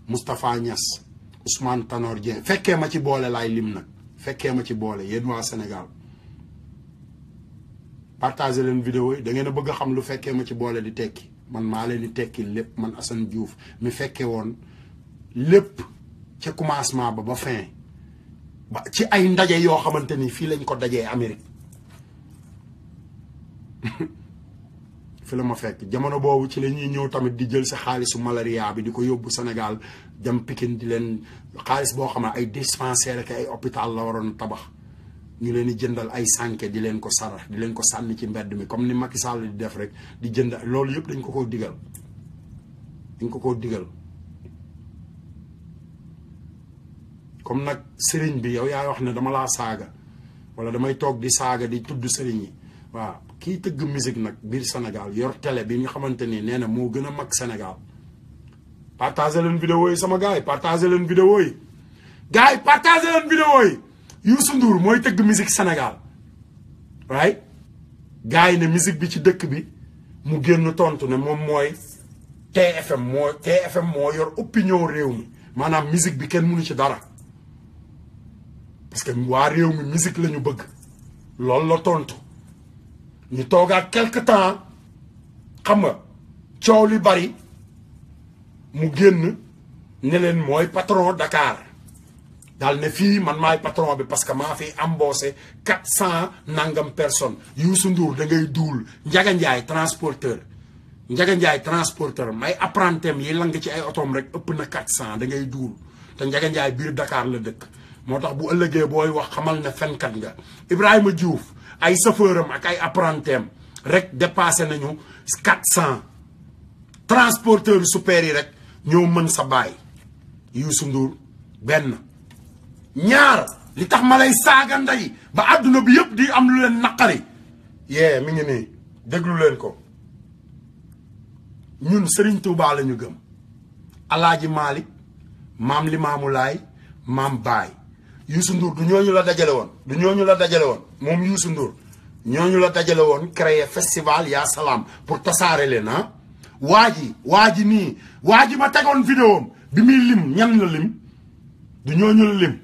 Moustapha Niass Ousmane Tanor Dieng fekkee ma ci boole laay lim nag fekkee ma ci boole yéen waa Sénégal partagé leen vidéo yi da ngeen a bëgg a xam lu fekkee ma ci boole di tekki man maa leen di tekki lépp man Assane Diouf mi fekke woon lépp ca commencement ba fin ba ci ay ndaje yoo xamante ni fii lañ ko dajee Amérique fi la ma fekk jamono boobu ci la ñuy ñëw tamit di jël sa xaalisu malaria bi di ko yóbbu Sénégal dem Pikine di leen xaalis boo xam ne ay dispensaire ak ay hôpital la waroon tabax ñu leen di jëndal ay sànke di leen ko sarax di leen ko sànni ci mbedd mi comme ni Macky Sall di def rek di jënd loolu yëpp dañ ko digal comme nag sëriñ bi yow yaay wax ne dama laa saaga wala damay toog di saaga di tudd sëriñ yi waaw kii tëgg musique nag biir Sénégal yor télé bi nga xamante ni nee na moo gën a mag Sénégal partagé leen vidéo yi sama gars yi partagé leen vidéo yi gars yi partagé leen vidéo yi Youssou Ndour mooy tëgg musique Sénégal right gars yi ne musique bi ci dëkk bi mu génn tontu ne moom mooy TFM moo yor opinion réew mi maanaam musique bi kenn mënu ci dara parce que waa réew mi musique la ñu bëgg loolu la tontu ñu toogaat quelque temps xam nga coow li bari mu génn ne leen mooy patron Dakar daal ne fii man maay patron bi parce que maa fi embauché 400 nangam personnes Youssou Ndour da ngay duul Ndiaga Ndiaye transporteur may apprentim yi lang ci ay otoom rek ëpp na 400 da ngay duul te Ndiaga Ndiaye biir Dakar la dëkk moo tax bu ëllëgee booy wax xamal ne fenkat nga Ibrahima Diouf ay chauffeuram ak ay apprentim rek dépassé nañu 400 transporteur super yi rek ñoo mën sa baay Youssou Ndour benn ñaar li tax ma lay saaga ndey ba àdduna bi yëpp di am lu leen naqari mi ngi nii déglu leen ko ñun Serigne Touba la ñu gëm Alaaji Malick maam Limaamu Laay maam Baay Youssou Ndour du ñooñu la dajale woon moom Youssou Ndour ñooñu la dajale woon créer festival yaa salaam pour tasaare leen waa ji nii waa ji ma tegoon vidéo bi muy lim ñan la lim du ñooñu la lim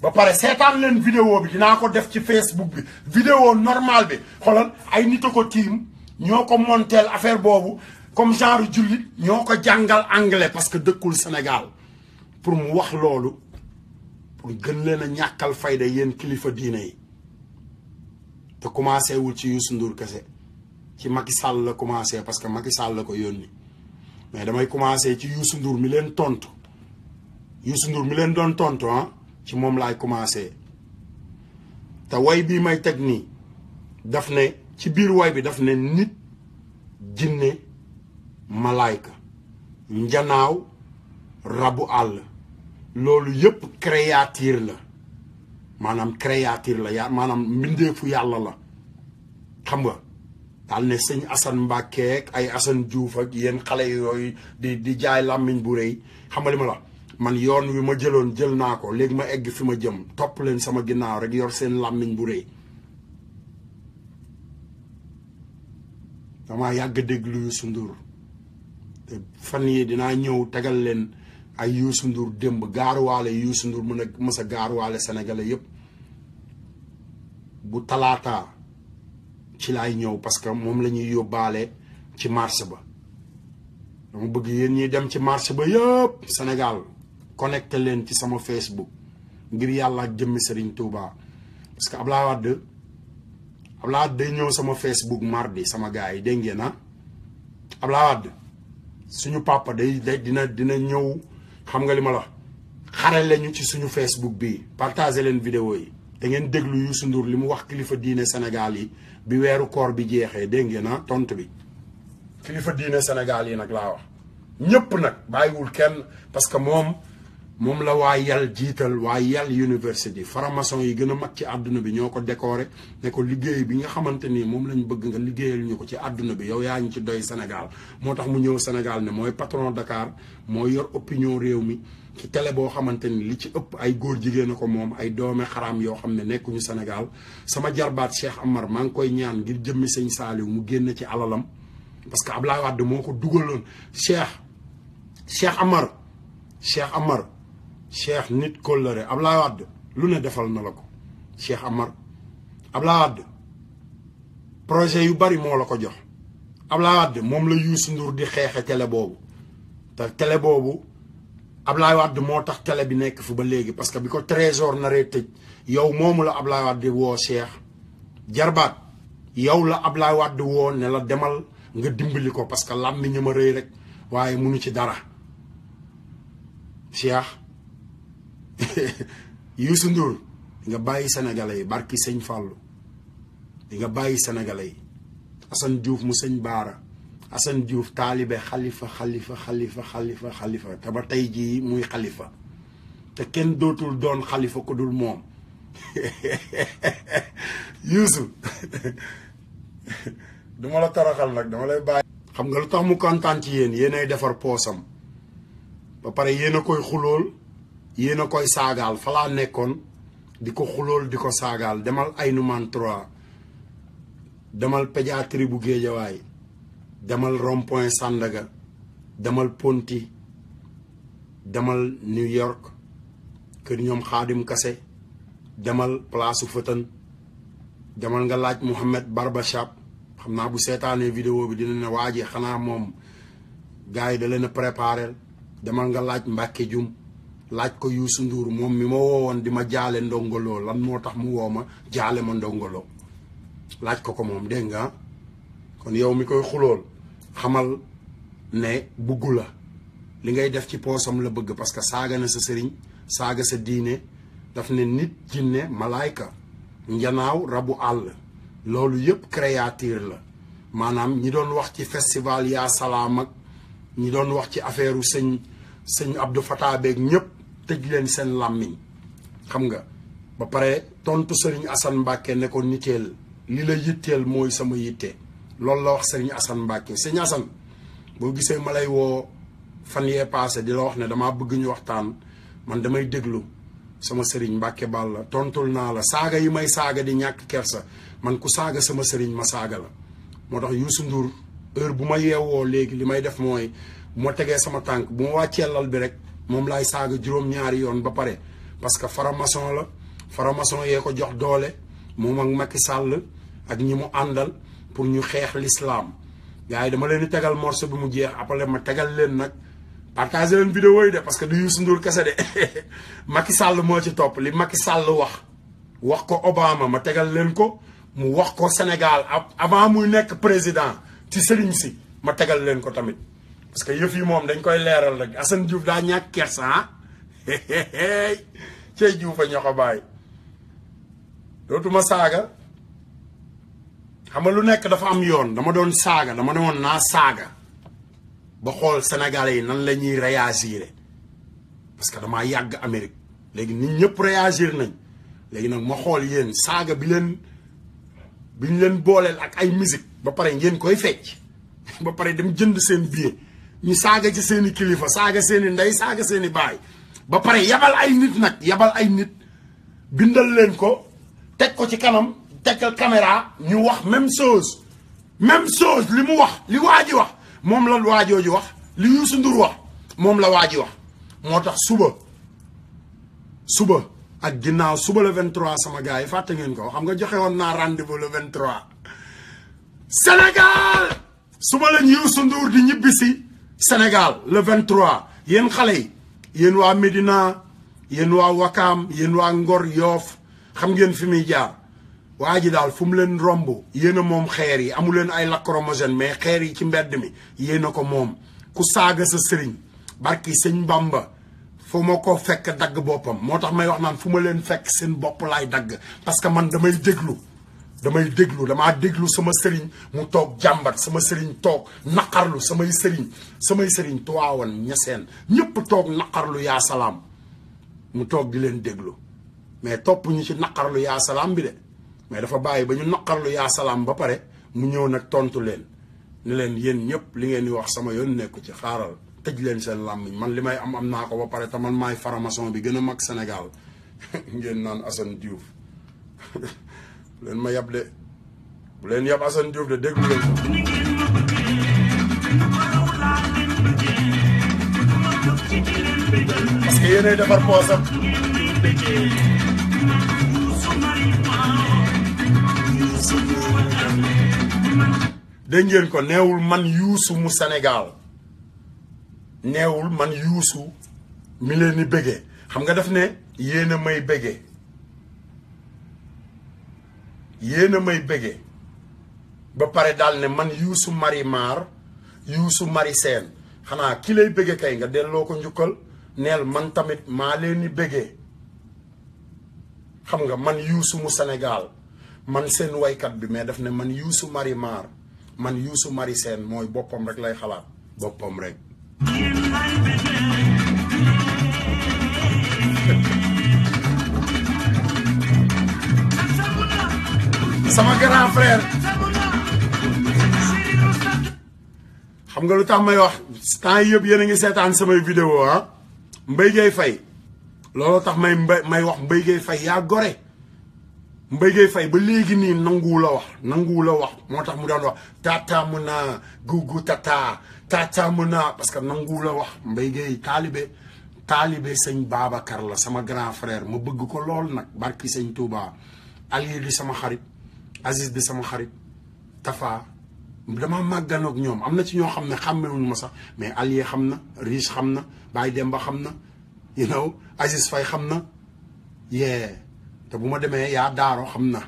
ba pare seetaan leen vidéo bi dinaa ko def ci Facebook bi vidéo normal bi xoolal ay nit a ko tiim ñoo ko monteel affaire boobu comme genre jullit ñoo ko jàngal anglais parce que dëkkul Sénégal pour mu wax loolu pour gën leen a ñàkkal fayda yéen kilifa diine yi te commencé wul ci Youssou Ndour kese ci Macky Sall la commencé parce que Macky Sall la ko yónni mais damay commencé ci Youssou Ndour mi leen tontu Youssou Ndour mi leen doon tontu ci moom laay commencé te way bii may teg nii daf ne ci biir way bi daf ne nit jinne malaayka njanaaw rabu àll loolu yëpp créature la maanaam créature la maanaam mbindeefu yàlla la xam nga daal ne sëñ Assane Mbacke ak ay Assane Diouf ak yéen xale yooyu di jaay làmmiñ bu rëy xam nga li ma la man yoon wi ma jëloon jël naa ko léegi ma egg fi ma jëm topp leen sama ginnaaw rek yor seen làmmiñ bu rëy dama yàgg déglu Youssou Ndour te fan yi dinaa ñëw tegal leen ay Youssou Ndour démb gaaruwaale Youssou Ndour mës a gaaruwaale sénégalais yëpp bu talaata ci laay ñëw parce que moom la ñuy yóbbaale ci marché ba dama bëgg yéen ñi dem ci marché ba yëpp Sénégal connecté leen ci sama Facebook ngir yàlla ak jëmmi Serigne Touba parce que Abdoulaye Wade day ñëw sama Facebook mardi sama gars yi dégg ngeen Abdoulaye Wade suñu papa dina ñëw xam nga li ma la xare lañu ci suñu Facebook bi partagé leen vidéo yi da ngeen déglu Youssou Ndour li mu wax kilifa diine Sénégal yi bi weeru koor bi jeexee dégg ngeen tontu bi kilifa diine Sénégal yi nag laa wax ñëpp nag bàyyiwul kenn parce que moom moom la waa yal jiital waa yal university franc-maçon yi gën a mag ci àdduna bi ñoo ko décoré ne ko liggéey bi nga xamante ni moom lañ bëgg nga liggéeyal ñu ko ci àdduna bi yow yaa ñu ci doy Sénégal moo tax mu ñëw Sénégal ne mooy patron Dakar mooy yor opinion réew mi ci télé boo xamante ni li ci ëpp ay góor jigéen a ko moom ay doome xaraam yoo xam ne nekkuñu Sénégal sama jarbaat Cheikh Amar maa ngi koy ñaan ngir jëmmi sëñ Saaliw mu génn ci alalam parce que Ablaye Wade moo ko dugaloon Cheikh Amar Cheikh nit kóllëre Ablaye Wade lu ne defal na la ko Cheikh Amar Ablaye Wade projet yu bari moo la ko jox Ablaye Wade moom la Youssou Ndour di xeexe télé boobu te télé boobu Ablaye Wade moo tax télé bi nekk fi ba léegi parce que bi ko trésor naree tëj yow moomu la Ablaye Wade woo Cheikh jarbaat yow la Ablaye Wade woo ne la demal nga dimbali ko parce que làmmiñ ma rëy rek waaye munu ci dara Cheikh Youssou Ndour di nga bàyyi sénégalais yi barki sëñ Fallou di nga bàyyi sénégalais yi Assane Diouf mu sëñ Baara Assane Diouf taalibe xalifa te ba tey jii muy xalifa te kenn dootul doon xalifa ku dul moom Youssou duma la toroxal nag dama lay bàyyi xam nga lu tax mu kontaan ci yéen yéenay defar poosam ba pare yéen a koy xulool yéen a koy saagaal falaa nekkoon di ko xulool di ko saagaal demal Aynoumane 3 demal pédiatrie bu Géejawaay demal rond-point Sandaga demal Ponty demal New York kër ñoom Xaadim Kase demal place Fëtën demal nga laaj Mouhamed Barbachab xam naa bu seetaanee vidéo bi dina ne waajee xanaa moom gars yi da leen a préparé demal nga laaj Mbacke Dioum laaj ko Youssou Ndour moom mi ma woowoon di ma jaale ndongoloo lan moo tax mu woo ma jaale ma ndongoloo laaj ko moom dégg nga kon yow mi koy xulool xamal ne buggu la li ngay def ci poosam la bëgg parce que saaga na sa sëriñ saaga sa diine daf ne nit jinne malaayka njanaaw rabu àll loolu yëpp créature la maanaam ñi doon wax ci festival yaa salaam ak ñi doon wax ci affaire u sëñ Abdou Fatah beeg ñëpp tëj leen seen làmmiñ xam nga ba pare tontu sëriñ Assane Mbacke ne ko niteel li la yitteel mooy sama yitte loolu la wax sëriñ Assane Mbacke sëriñ Assane boo gisee ma lay woo fan yee passé di la wax ne damaa bëgg ñu waxtaan man damay déglu sama sëriñ Mbacke Balla tontul naa la saaga yi may saaga di ñàkk kersa man ku saaga sama sëriñ ma saaga la moo tax Youssou Ndour heure bu ma yeewoo léegi li may def mooy bu ma tegee sama tànk bu ma wàccee lal bi rek moom laay saaga juróom-ñaari yoon ba pare parce que faramason la faramason yee ko jox doole moom ak Macky Sall ak ñi mu àndal pour ñu xeex l'islam gars yi dama leen di tegal morceau bi mu jeex après ma tegal leen nag partagé leen vidéo yi de parce que du Youssou Ndour kese de Macky Sall moo ci topp li Macky Sall wax ko Obama ma tegal leen ko mu wax ko Sénégal avant muy nekk président ci sëriñ si ma tegal leen ko tamit parce que yëf yi moom dañ koy leeral rek Assane Diouf daa ñàkk kersa cey Diouf a ñoo ko bàyyi dootuma saaga xam nga lu nekk dafa am yoon dama doon saaga dama ne woon naa saaga ba xool Sénégalais yi nan la ñuy réagir parce que damaa yàgg Amérique léegi nit ñëpp réagir nañ léegi nag ma xool yéen saaga bi ñu leen booleel ak ay musique ba pare ngeen koy fecc ba pare dem jënd seen billet ñu saaga ci seeni kilifa saaga seeni ndey saaga seeni baay ba pare yabal ay nit bindal leen ko teg ko ci kanam tegal caméra ñu wax même chose li mu wax li waa ji wax moom la waajooju wax li Youssou Ndour wax moom la waa ji wax moo tax suba ak ginnaaw suba le 23 sama gars yi fàtte ngeen ko xam nga joxe woon naa rendez-vous le 23 Sénégal suba leen Youssou Ndour di ñibbisi Sénégal le 23 yéen xale yi yéen waa Médina yéen waa Wakaam yéen waa Ngor Yoof xam ngeen fi muy jaar waa ji daal fu mu leen romb yéen a moom xeer yi amu leen ay lacrymogène mais xeer yi ci mbedd mi yéen a ko moom ku saaga sa sëriñ barki sëñ Bamba fu ma ko fekk dagg boppam moo tax may wax naan fu ma leen fekk seen bopp laay dagg parce que man damaa déglu sama sëriñ mu toog jàmbat sama sëriñ toog naqarlu samay sëriñ Tiwaawan Ñaseen ñëpp toog naqarlu yaa salaam mu toog di leen déglu mais topp ñu ci naqarlu yaa salaam bi de mais dafa bàyyi ba ñu naqarlu yaa salaam ba pare mu ñëw nag tontu leen ni leen yéen ñëpp li ngeen di wax sama yoon nekku ci xaaral tëj leen seen làmmiñ man li may am naa ko ba pare te man maay faramason bi gën a mag Sénégal ngeen naan Assane Diouf bu leen ma yab de bu leen yab Assane Diouf de déglu leen ko parce que yéenay defar poosam dégg ngeen ko neewul man Youssou mu Sénégal neewul man Youssou mi leen ni bëggee xam nga daf ne yéen a may bëggee yéen a may bëggee ba pare daal ne man Youssou Marimar Youssou Mari Sène xanaa ki lay bëggee kay nga delloo ko njukkal neel man tamit maa leen ni bëggee xam nga man Youssou mu Sénégal man seen waykat bi mais daf ne man Youssou Marimar man Youssou Mari Sène mooy boppam rek lay xalaat boppam rek sama grand frère xam nga lu tax may wax temps yëpp yéen a ngi seetaan samay vidéo ah Mbaye Gueye Faye looloo tax may wax Mbaye Gueye Faye yaa gore Mbaye Gueye Faye ba léegi nii nanguwu la wax moo tax mu daan wax tata mu naa gugu tata mu naa parce que nanguwu la wax Mbaye Gueye taalibe sëñ Babacar la sama grand frère ma bëgg ko lool nag barki sëñ Touba Aliou di sama xarit Aziz di sama xarit Tafa dama màgganoog ñoom am na ci ñoo xam ne xàmmewuñu ma sax mais Aliou xam na Riche xam na Baye Demba xam na you know Aziz Faye xam na yee te bu ma demee yaa daaro xam na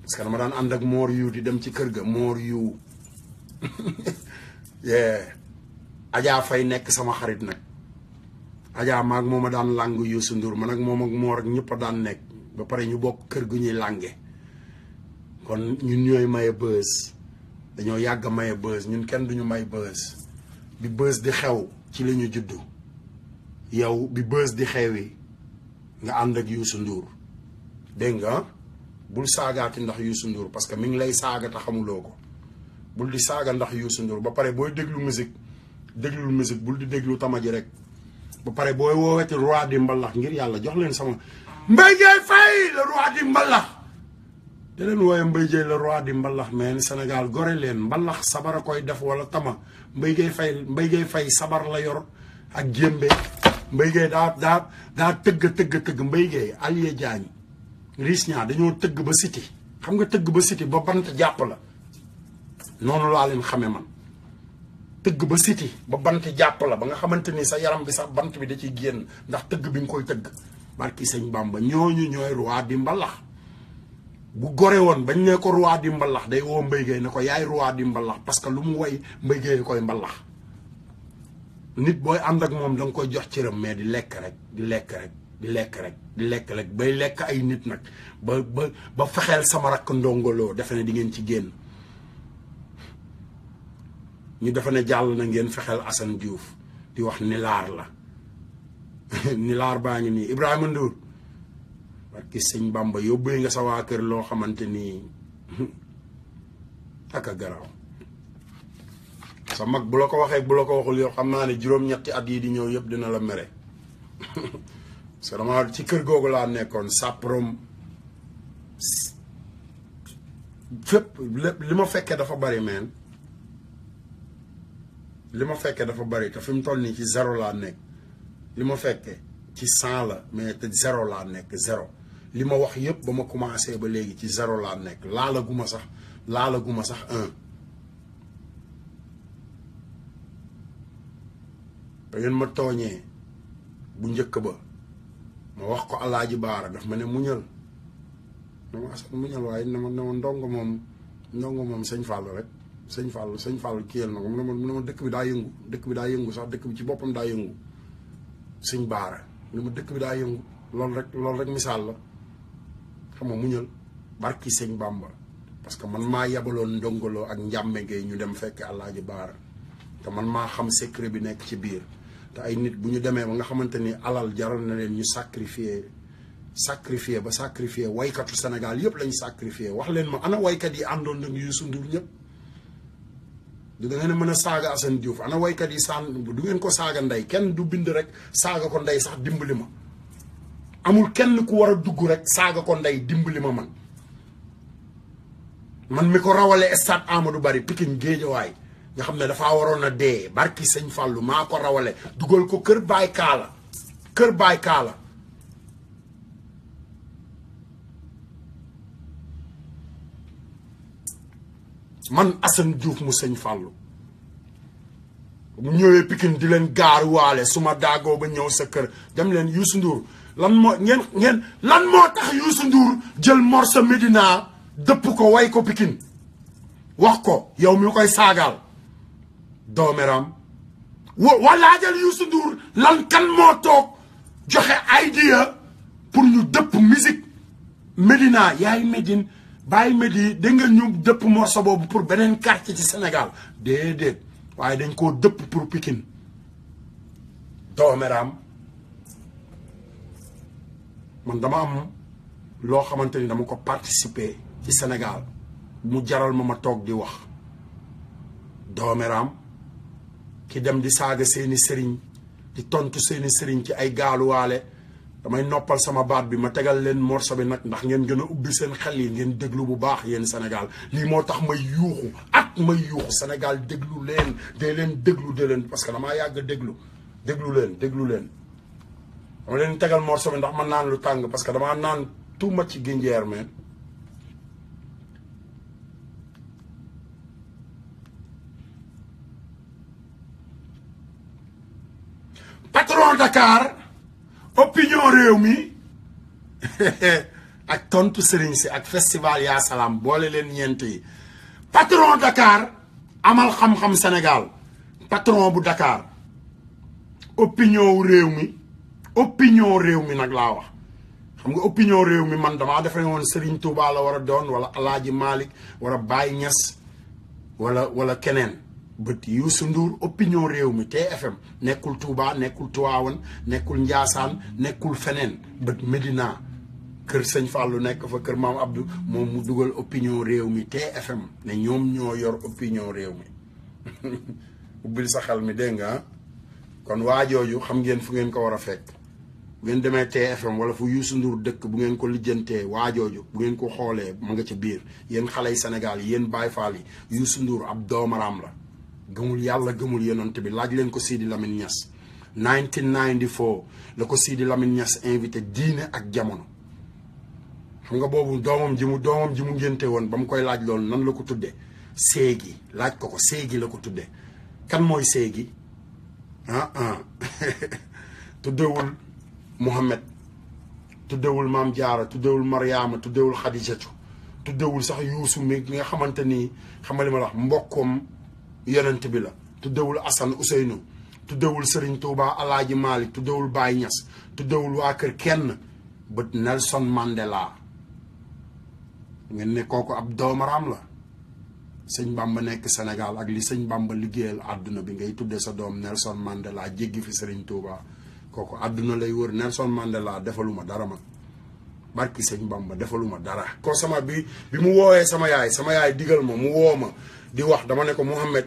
parce que dama daan ànd ak moor yu di dem ci kër ga moor yu yee Adja Faye nekk sama xarit nag Adja maag moo ma daan làng Youssou Ndour man ak moom ak moor ak ñëpp a daan nekk ba pare ñu bokk kër gu ñuy lànge kon ñun ñooy maye buzz dañoo yàgg a maye buzz ñun kenn duñu may buzz bi buzz di xew ci la ñu juddu yow bi buzz di xewi nga ànd ak Youssou Ndour dégg nga bul saagaati ndax Youssou Ndour parce que mi ngi lay saaga te xamuloo ko bul di saaga ndax Youssou Ndour ba pare booy déglu musique bul di déglu tama ji rek ba pare booy wooweti roi di mbalax ngir yàlla jox leen sama Mbaye Gueye Faye le roi di mbalax da leen wooye Mbaye Gueye le roi di mbalax mais Sénégal gore leen mbalax sabar a koy def wala tama Mbaye Gueye Faye sabar la yor ak jémbe Mbaye Gueye daa tëgg Mbaye Gueye Alié Diagne Riche ñaa dañoo tëgg ba siti xam nga tëgg ba siti ba bant jàpp la noonu laa leen xame man tëgg ba siti ba bant jàpp la ba nga xamante ni sa yaram bi sax bant bi da ciy génn ndax tëgg bi nga koy tëgg barki sëñ Bamba ñooñu ñooy roi di mbalax bu gore woon bañ ne ko roi di mbalax day woo Mbaye Gueye ne ko yaay roi di mbalax parce que lu mu woy Mbaye Gueye koy mbalax nit booy ànd ak moom da nga koy jox cëram mais di lekk rek bay lekk ay nit nag ba fexeel sama rakk ndongoloo defe ne di ngeen ci génn ñu defe ne jàll na ngeen fexeel Assane Diouf di wax nilaar la nilaar baa ngi nii Ibrahima Ndour barki sëñ Bamba yóbbee nga sa waa kër loo xamante nii ak a garaaw sa mag bu la ko waxee bu la ko waxul yow xam naa ne juróom-ñetti at yi di ñëw yëpp dina la mere parce que dama ci kër googu laa nekkoon sàpparom fépp li ma fekkee dafa bari meen li ma fekkee dafa bari te fi mu toll nii ci zéro laa nekk li ma fekkee ci 100 la mais te zéro laa nekk zéro li ma wax yëpp ba ma commencé ba léegi ci zéro laa nekk laalaguma sax 1 ba ngeen ma tooñee bu njëkk ba ma wax ko Alaaji Baara daf ma ne muñal dama Assane muñal waaye na ma ndongo moom sëñ Fallou rek sëñ Fallou kiyal na ko mu ne ma dëkk bi daa yëngu sax dëkk bi ci boppam daa yëngu sëñ Baara mu ne ma dëkk bi daa yëngu loolu rek misaal la xam nga muñal barki sëñ Bamba parce que man maa yabaloon ndongoloo ak njàmme ngay ñu dem fekk Alaaji Baara te man maa xam secret bi nekk ci biir te ay nit bu ñu demee ba nga xamante ni alal jaral na leen ñu sacrifier ba sacrifier waykatu Sénégal yëpp lañ sacrifier wax leen ma ana waykat yi àndoon nag Youssou Ndour ñëpp du da ngeen a mën a saaga Assane Diouf ana waykat yi du ngeen ko saaga ndey kenn du bind rek saaga ko ndey sax dimbali ma amul kenn ku war a dugg rek saaga ko ndey dimbali ma man mi ko rawale stade Amadou Barry Pikine Guédiawaye nga xam ne dafaa waroon a dee barki sëñ Fallou maa ko rawale dugal ko kër Baay Kaala man Assane Diouf mu sëñ Fallou mu ñëwee Pikine di leen gaaruwaale su ma daagoo ba ñëw sa kër dem leen Youssou Ndour lan moo tax Youssou Ndour jël morceau Médina dëpp ko way ko Pikine wax ko yow mi koy saagaal doomeram wala jël Youssou Ndour lan kan moo toog joxe idea pour ñu dëpp musique Médina yaay Médine bàyyi Médi da nga ñu dëpp morceau boobu pour beneen quartier ci Sénégal déedéet waaye dañ koo dëpp pour Pikine doomeram man dama am loo xamante ni dama ko participer ci Sénégal mu jaral ma toog di wax doomeram ki dem di saaga seeni sëriñ di tontu seeni sëriñ ci ay gaaluwaale damay noppal sama baat bi ma tegal leen morceau bi nag ndax ngeen gën a ubbi seen xel yi ngeen déglu bu baax yéen Sénégal lii moo tax may yuuxu Sénégal déglu leen dee leen parce que damaa yàgg déglu leen dama leen tegal morceau bi ndax man naan lu tàng parce que damaa naan tout ma ci ginjeer men patron Dakar opinion réew mi ak tontu sëriñ si ak festival yaa salaam boole leen ñeent yi patron Dakar amal xam-xam Sénégal patron bu Dakar opinion réew mi nag laa wax xam nga opinion réew mi man damaa defe woon Serigne Touba la war a doon wala Alaaji Malick wala Baye Niass wala keneen bët Youssou Ndour opinion réew mi TFM nekkul Touba nekkul Tivaouane nekkul Ndiassane nekkul feneen bët Médina kër Sëñ Fallou nekk fa kër Maam Abdou moom mu dugal opinion réew mi TFM ne ñoom ñoo yor opinion réew mi ubbil sa xel mi dégg nga kon waa jooju xam ngeen fu ngeen ko war a fekk bu ngeen demee TFM wala fu Youssou Ndour dëkk bu ngeen ko lijjantee waa jooju bu ngeen ko xoolee ma nga ca biir yéen xale yi Sénégal yéen Baye Fall yi Youssou Ndour ab doomaraam la gëmul yàlla gëmul yonent bi laaj leen ko Sidi Lamine Niass 1994 la ko Sidi Lamine Niass invité diine ak jamono xam nga boobu doomam ji mu ngénte woon ba mu koy laaj loolu nan la ko tuddee séegi laaj ko séegi la ko tuddee kan mooy séegi tuddewul Mouhamed tuddewul Maam Jaara tuddewul Mariama tuddewul Xadijatu tuddewul sax Yuusu mi nga xamante ni xamali ma la wax mbokkoom yonent bi la tuddewul Assane Ousseynou tuddewul Serigne Touba Alaaji Malick tuddewul Baye Niass tuddewul waa kër kenn bët Nelson Mandela ngeen ne kooku ab doomaraam la sëñ Bamba nekk Sénégal ak li sëñ Bamba liggéeyal àdduna bi ngay tuddee sa doom Nelson Mandela jéggi fi Serigne Touba kooku àdduna lay wër Nelson Mandela defaluma dara man barki sëñ Bamba defaluma dara. ko sama bi mu woowee sama yaay digal ma mu woo ma di wax dama ne ko Mouhamed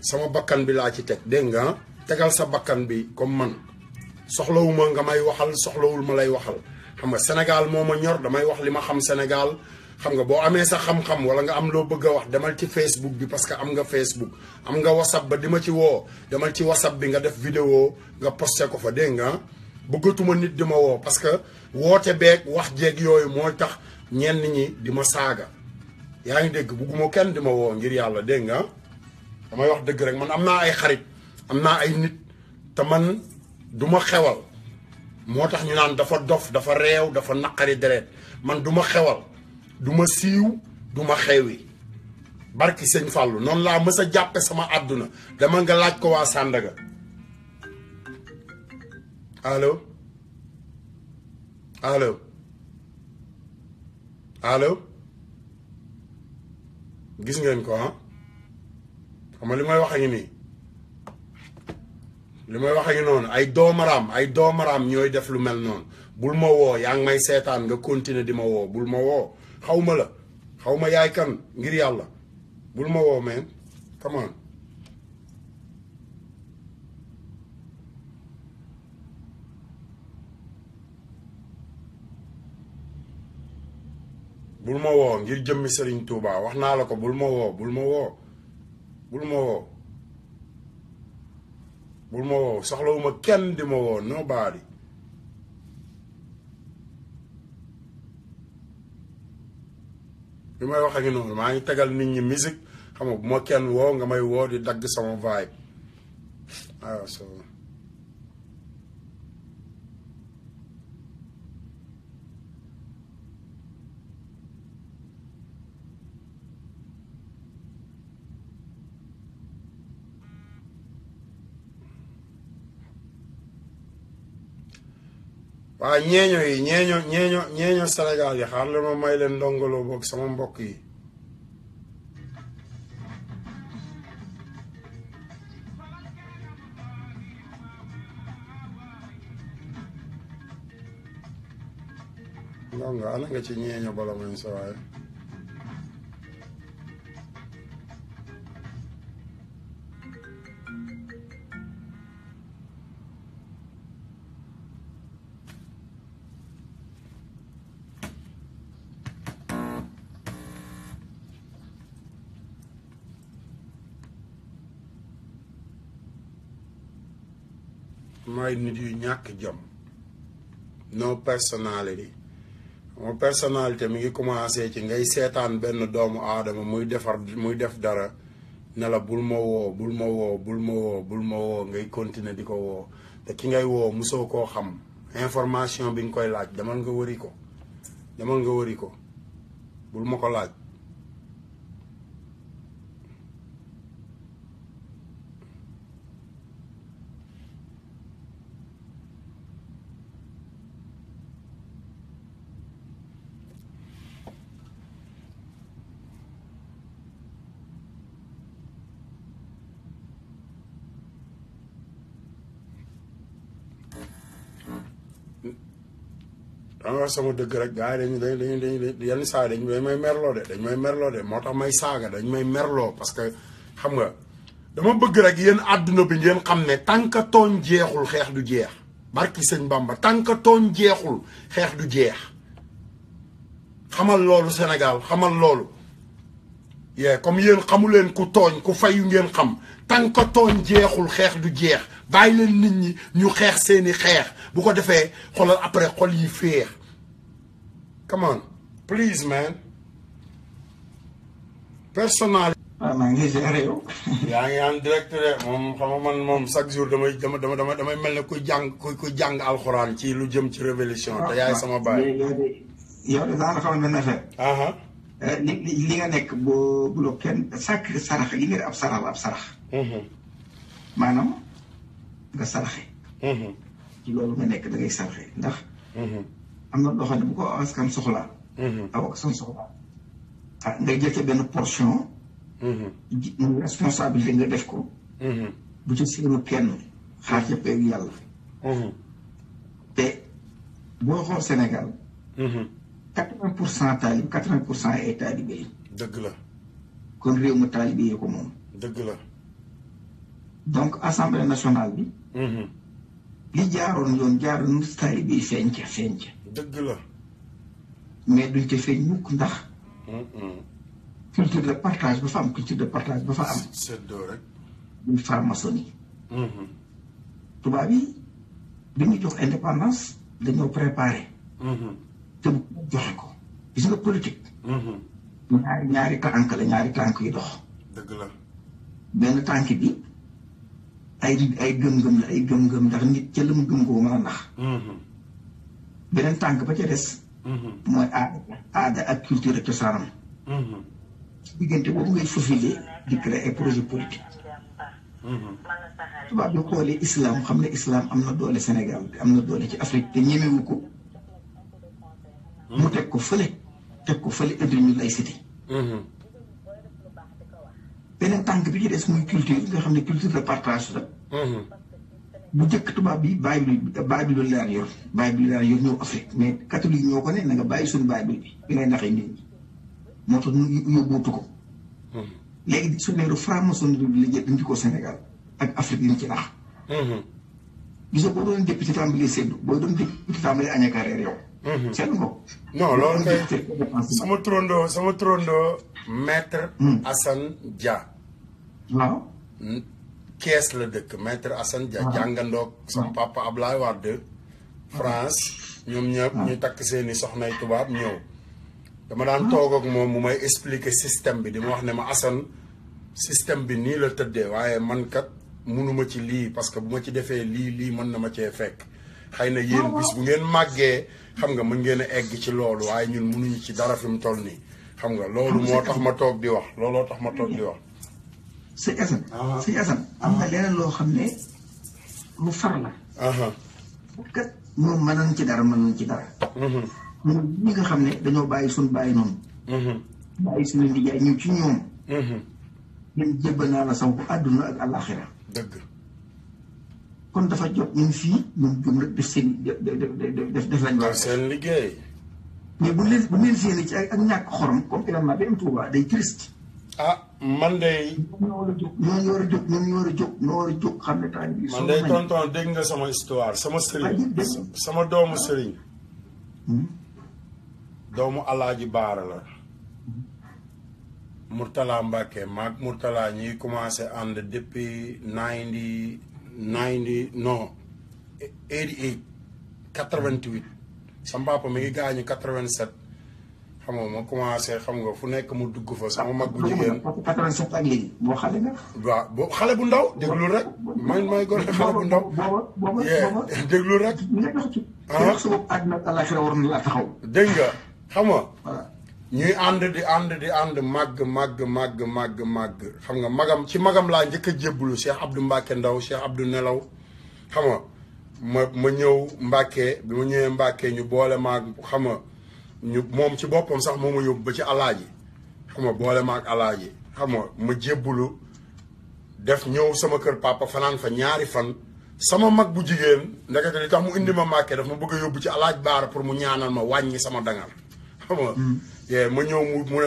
sama bakkan bi laa ci teg dégg nga tegal sa bakkan bi comme man soxlawuma nga may waxal soxlawul ma lay waxal xam nga Sénégal moo ma ñor damay wax li ma xam Sénégal. xam nga boo amee sa xam-xam wala nga am loo bëgg a wax demal ci Facebook bi parce que am nga Facebook am nga WhatsApp ba di ma ci woo demal ci WhatsApp bi nga def vidéo nga posté ko fa dégg nga bëggatuma nit di ma woo parce que woote beeg wax jeeg yooyu mooy tax ñenn ñi di ma saaga yaa ngi dégg bugguma kenn di ma woo ngir yàlla dégg nga damay wax dëgg rek man am naa ay xarit am naa ay nit te man du ma xewal moo tax ñu naan dafa dof dafa réew dafa naqari deret man du ma xewal du ma siiw du ma xewi barki sëñ Fallou noonu laa mës a jàppe sama àdduna dama nga laaj ko waa Sandaga allo allo allo gis ngeen ko ah xam nga li may wax a ngi nii li may wax ak noonu ay doomaraam ñooy def lu mel noonu bul ma woo yaa ngi may seetaan nga continuer di ma woo bul ma woo xaw ma la xaw ma yaay kan ngir yàlla bul ma woo man come on bul ma woo ngir jëmmi Serigne Touba wax naa la ko bul ma woo bul ma woo bul ma woo bul ma woo soxlawuma kenn di ma woo nobody li may wax ak noonu maa ngi tegal nit ñi musique xam nga bu ma kenn woo nga may woo di dagg sama vibe waaw so waaw ñeeño yi ñeeño Sénégal yi xaar la ma may leen ndongoloo boog sama mbokk yi ndongo ana nga ci ñeeño bala mañ sa waaye mooy nit yu ñàkk jom no personnalité moo personnalité mi ngi commencé ci ngay seetaan benn doomu aadama muy def dara ne la bul ma woo bul ma woo bul ma woo bul ma woo ngay continuer di ko woo te ki ngay woo musoo koo xam information bi nga koy laaj demal nga wëri ko bul ma ko laaj danga sama dëgg rek gars yi dañu yenn saa dañ may merloo de moo tax may saaga dañ may merloo parce que xam nga dama bëgg rek yéen àdduna bi ngeen xam ne tant que tooñ jeexul xeex du jeex barki sëñ Bamba tant que tooñ jeexul xeex du jeex xamal loolu Sénégal xamal loolu yee comme yéen xamuleen ku tooñ ku fayu ngeen xam tant que tooñ jeexul xeex du jeex bàyyi leen nit ñi ñu xeex seeni xeex bu ko defee xoolal après xol yi féex come on please man personnel waaw maa ngi ziare yow. yaa ngi en direct de moom xam nga man moom chaque jour damay mel ne kuy jàng alxuraan ci lu jëm ci révolution te yaay sama baay yow de daanaka xamal benn affaire li nga nekk bu lo kenn sàkk sarax li nga ab sarax maanaam nga saraxe ci loolu nga nekk da ngay saraxe ndax am na loo xam ne bu ko askan soxlaa aw ak son soxlaa nga jël ca benn portion responsabilité nga def ko bu ci séenu kenn xaar ca peeg yàlla te boo xool Sénégal 80% taalib 80% ay taalibe yi dëgg la kon réew mu taalibe yi ko moom dëgg la donc assemblée nationale bi li jaaroon yoon jaaroon taalibe yi feeñ ca dëgg la mais duñ ca feeñ mukk ndax culture de partage ba fa am culture de partage ba fa am seddoo rek duñ franc-maçonnerie tubaab yi bi ñu jox indépendance dañoo préparé te bu joxe ko gis nga politique ñaari tànk la ñaari tànk yi dox dëgg la benn tànk bi ay gëm-gëm la ay gëm-gëm ndax nit ca la mu gëm koo mën a nax beneen tànk ba ca des mooy aada ak culture ak cosaanam diggante boobu ngay faufilé di créer ay projet politique tubaab bi xoolee islam xam ne islam am na doole Sénégal am na doole ci Afrique te ñemewu ko mu teg ko fële indil ñu laïcité beneen tànk bi ci des muy culture nga xam ne culture de partage la bu njëkk tubaab bi Bible la daan yor Bible la daan yor ñëw Afrique mais catholique ñoo ko ne na nga bàyyi suñu Bible bi ngay naxee nit ñi moo tax ñu yóbbootu ko. léegi dictionnaire franc-maçonnerie bi la jël indi ko Sénégal ak Afrique yi ñu ci nax. gisoo boo doon député tàmbalee seddu boo doon député tàmbalee añaka reer yow. seetlu nga ko. non loolu kay sama turandoo maître Assane Dia. waaw. Kees la dëkk maître Assane Dia. jàngandoog sama papa Ablaye Wade France ñoom ñëpp ñu takk seeni soxnay tubaab ñëw. dama daan toog ak moom mu may expliquer système bi di ma wax ne ma Assane système bi nii la tëddee waaye man kat munuma ci lii parce que bu ma ci defee lii mën na ma cee fekk. xëy na yéen bis bu ngeen màggee xam nga mën ngeen a egg ci loolu waaye ñun mënuñu ci dara fi mu toll nii xam nga loolu moo tax ma toog di wax looloo tax ma toog di wax. sëñ Assane am na leneen loo xam ne lu far la. kat moom mën nañ ci dara mën nañ ci dara. ñun ñi nga xam ne dañoo bàyyi suñu bàyyi noonu. bàyyi suñu liggéey ñëw ci ñoom. ñun jébbal naa la saw àdduna ak àllaaxira. dëgg. kon dafa jot ñun fii ñun jëm rek def seen def lañ war seen liggéey. mais bu leen séenee ci ak ñàkk xorom comme événement bi am Touba day triste. man de. ñoo war a jóg xam ne taal bi. man de tonton dégg nga sama histoire sama sëriñ. sama doomu sëriñ. doomu Alaaji Baara la. Mourtala Mbacke maag Mourtala ñuy commencé ànd depuis 88. sama papa mi ngi gaañu 87. xam nga ma commencé xam nga fu nekk mu dugg fa sama mag bu jigéen. 87 ak léegi boo xale nga. waaw boo xale bu ndaw déglu rek. may gone xale bu ndaw. déglu rek. dégg nga xam nga. ñuy ànd di ànd màgg xam nga magam ci magam laa njëkk a jébbalu Cheikh Abdou Mbacke Ndaw Cheikh Abdou Nelaw xam nga ma ñëw Mbacke bi ma ñëwee Mbacke ñu boole maag xam nga ñu moom ci boppam sax moo ma yóbbu ba ci alaaji xam nga boole maag alaaji xam nga ma jébbalu def ñëw sama kër papa fanaan fa ñaari fan sama mag bu jigéen ndekete li tax mu indi ma Mbacke daf ma bëgg a yóbbu ci alaaj Baara pour mu ñaanal ma wàññi sama dangar xam nga ma ñëw mu ne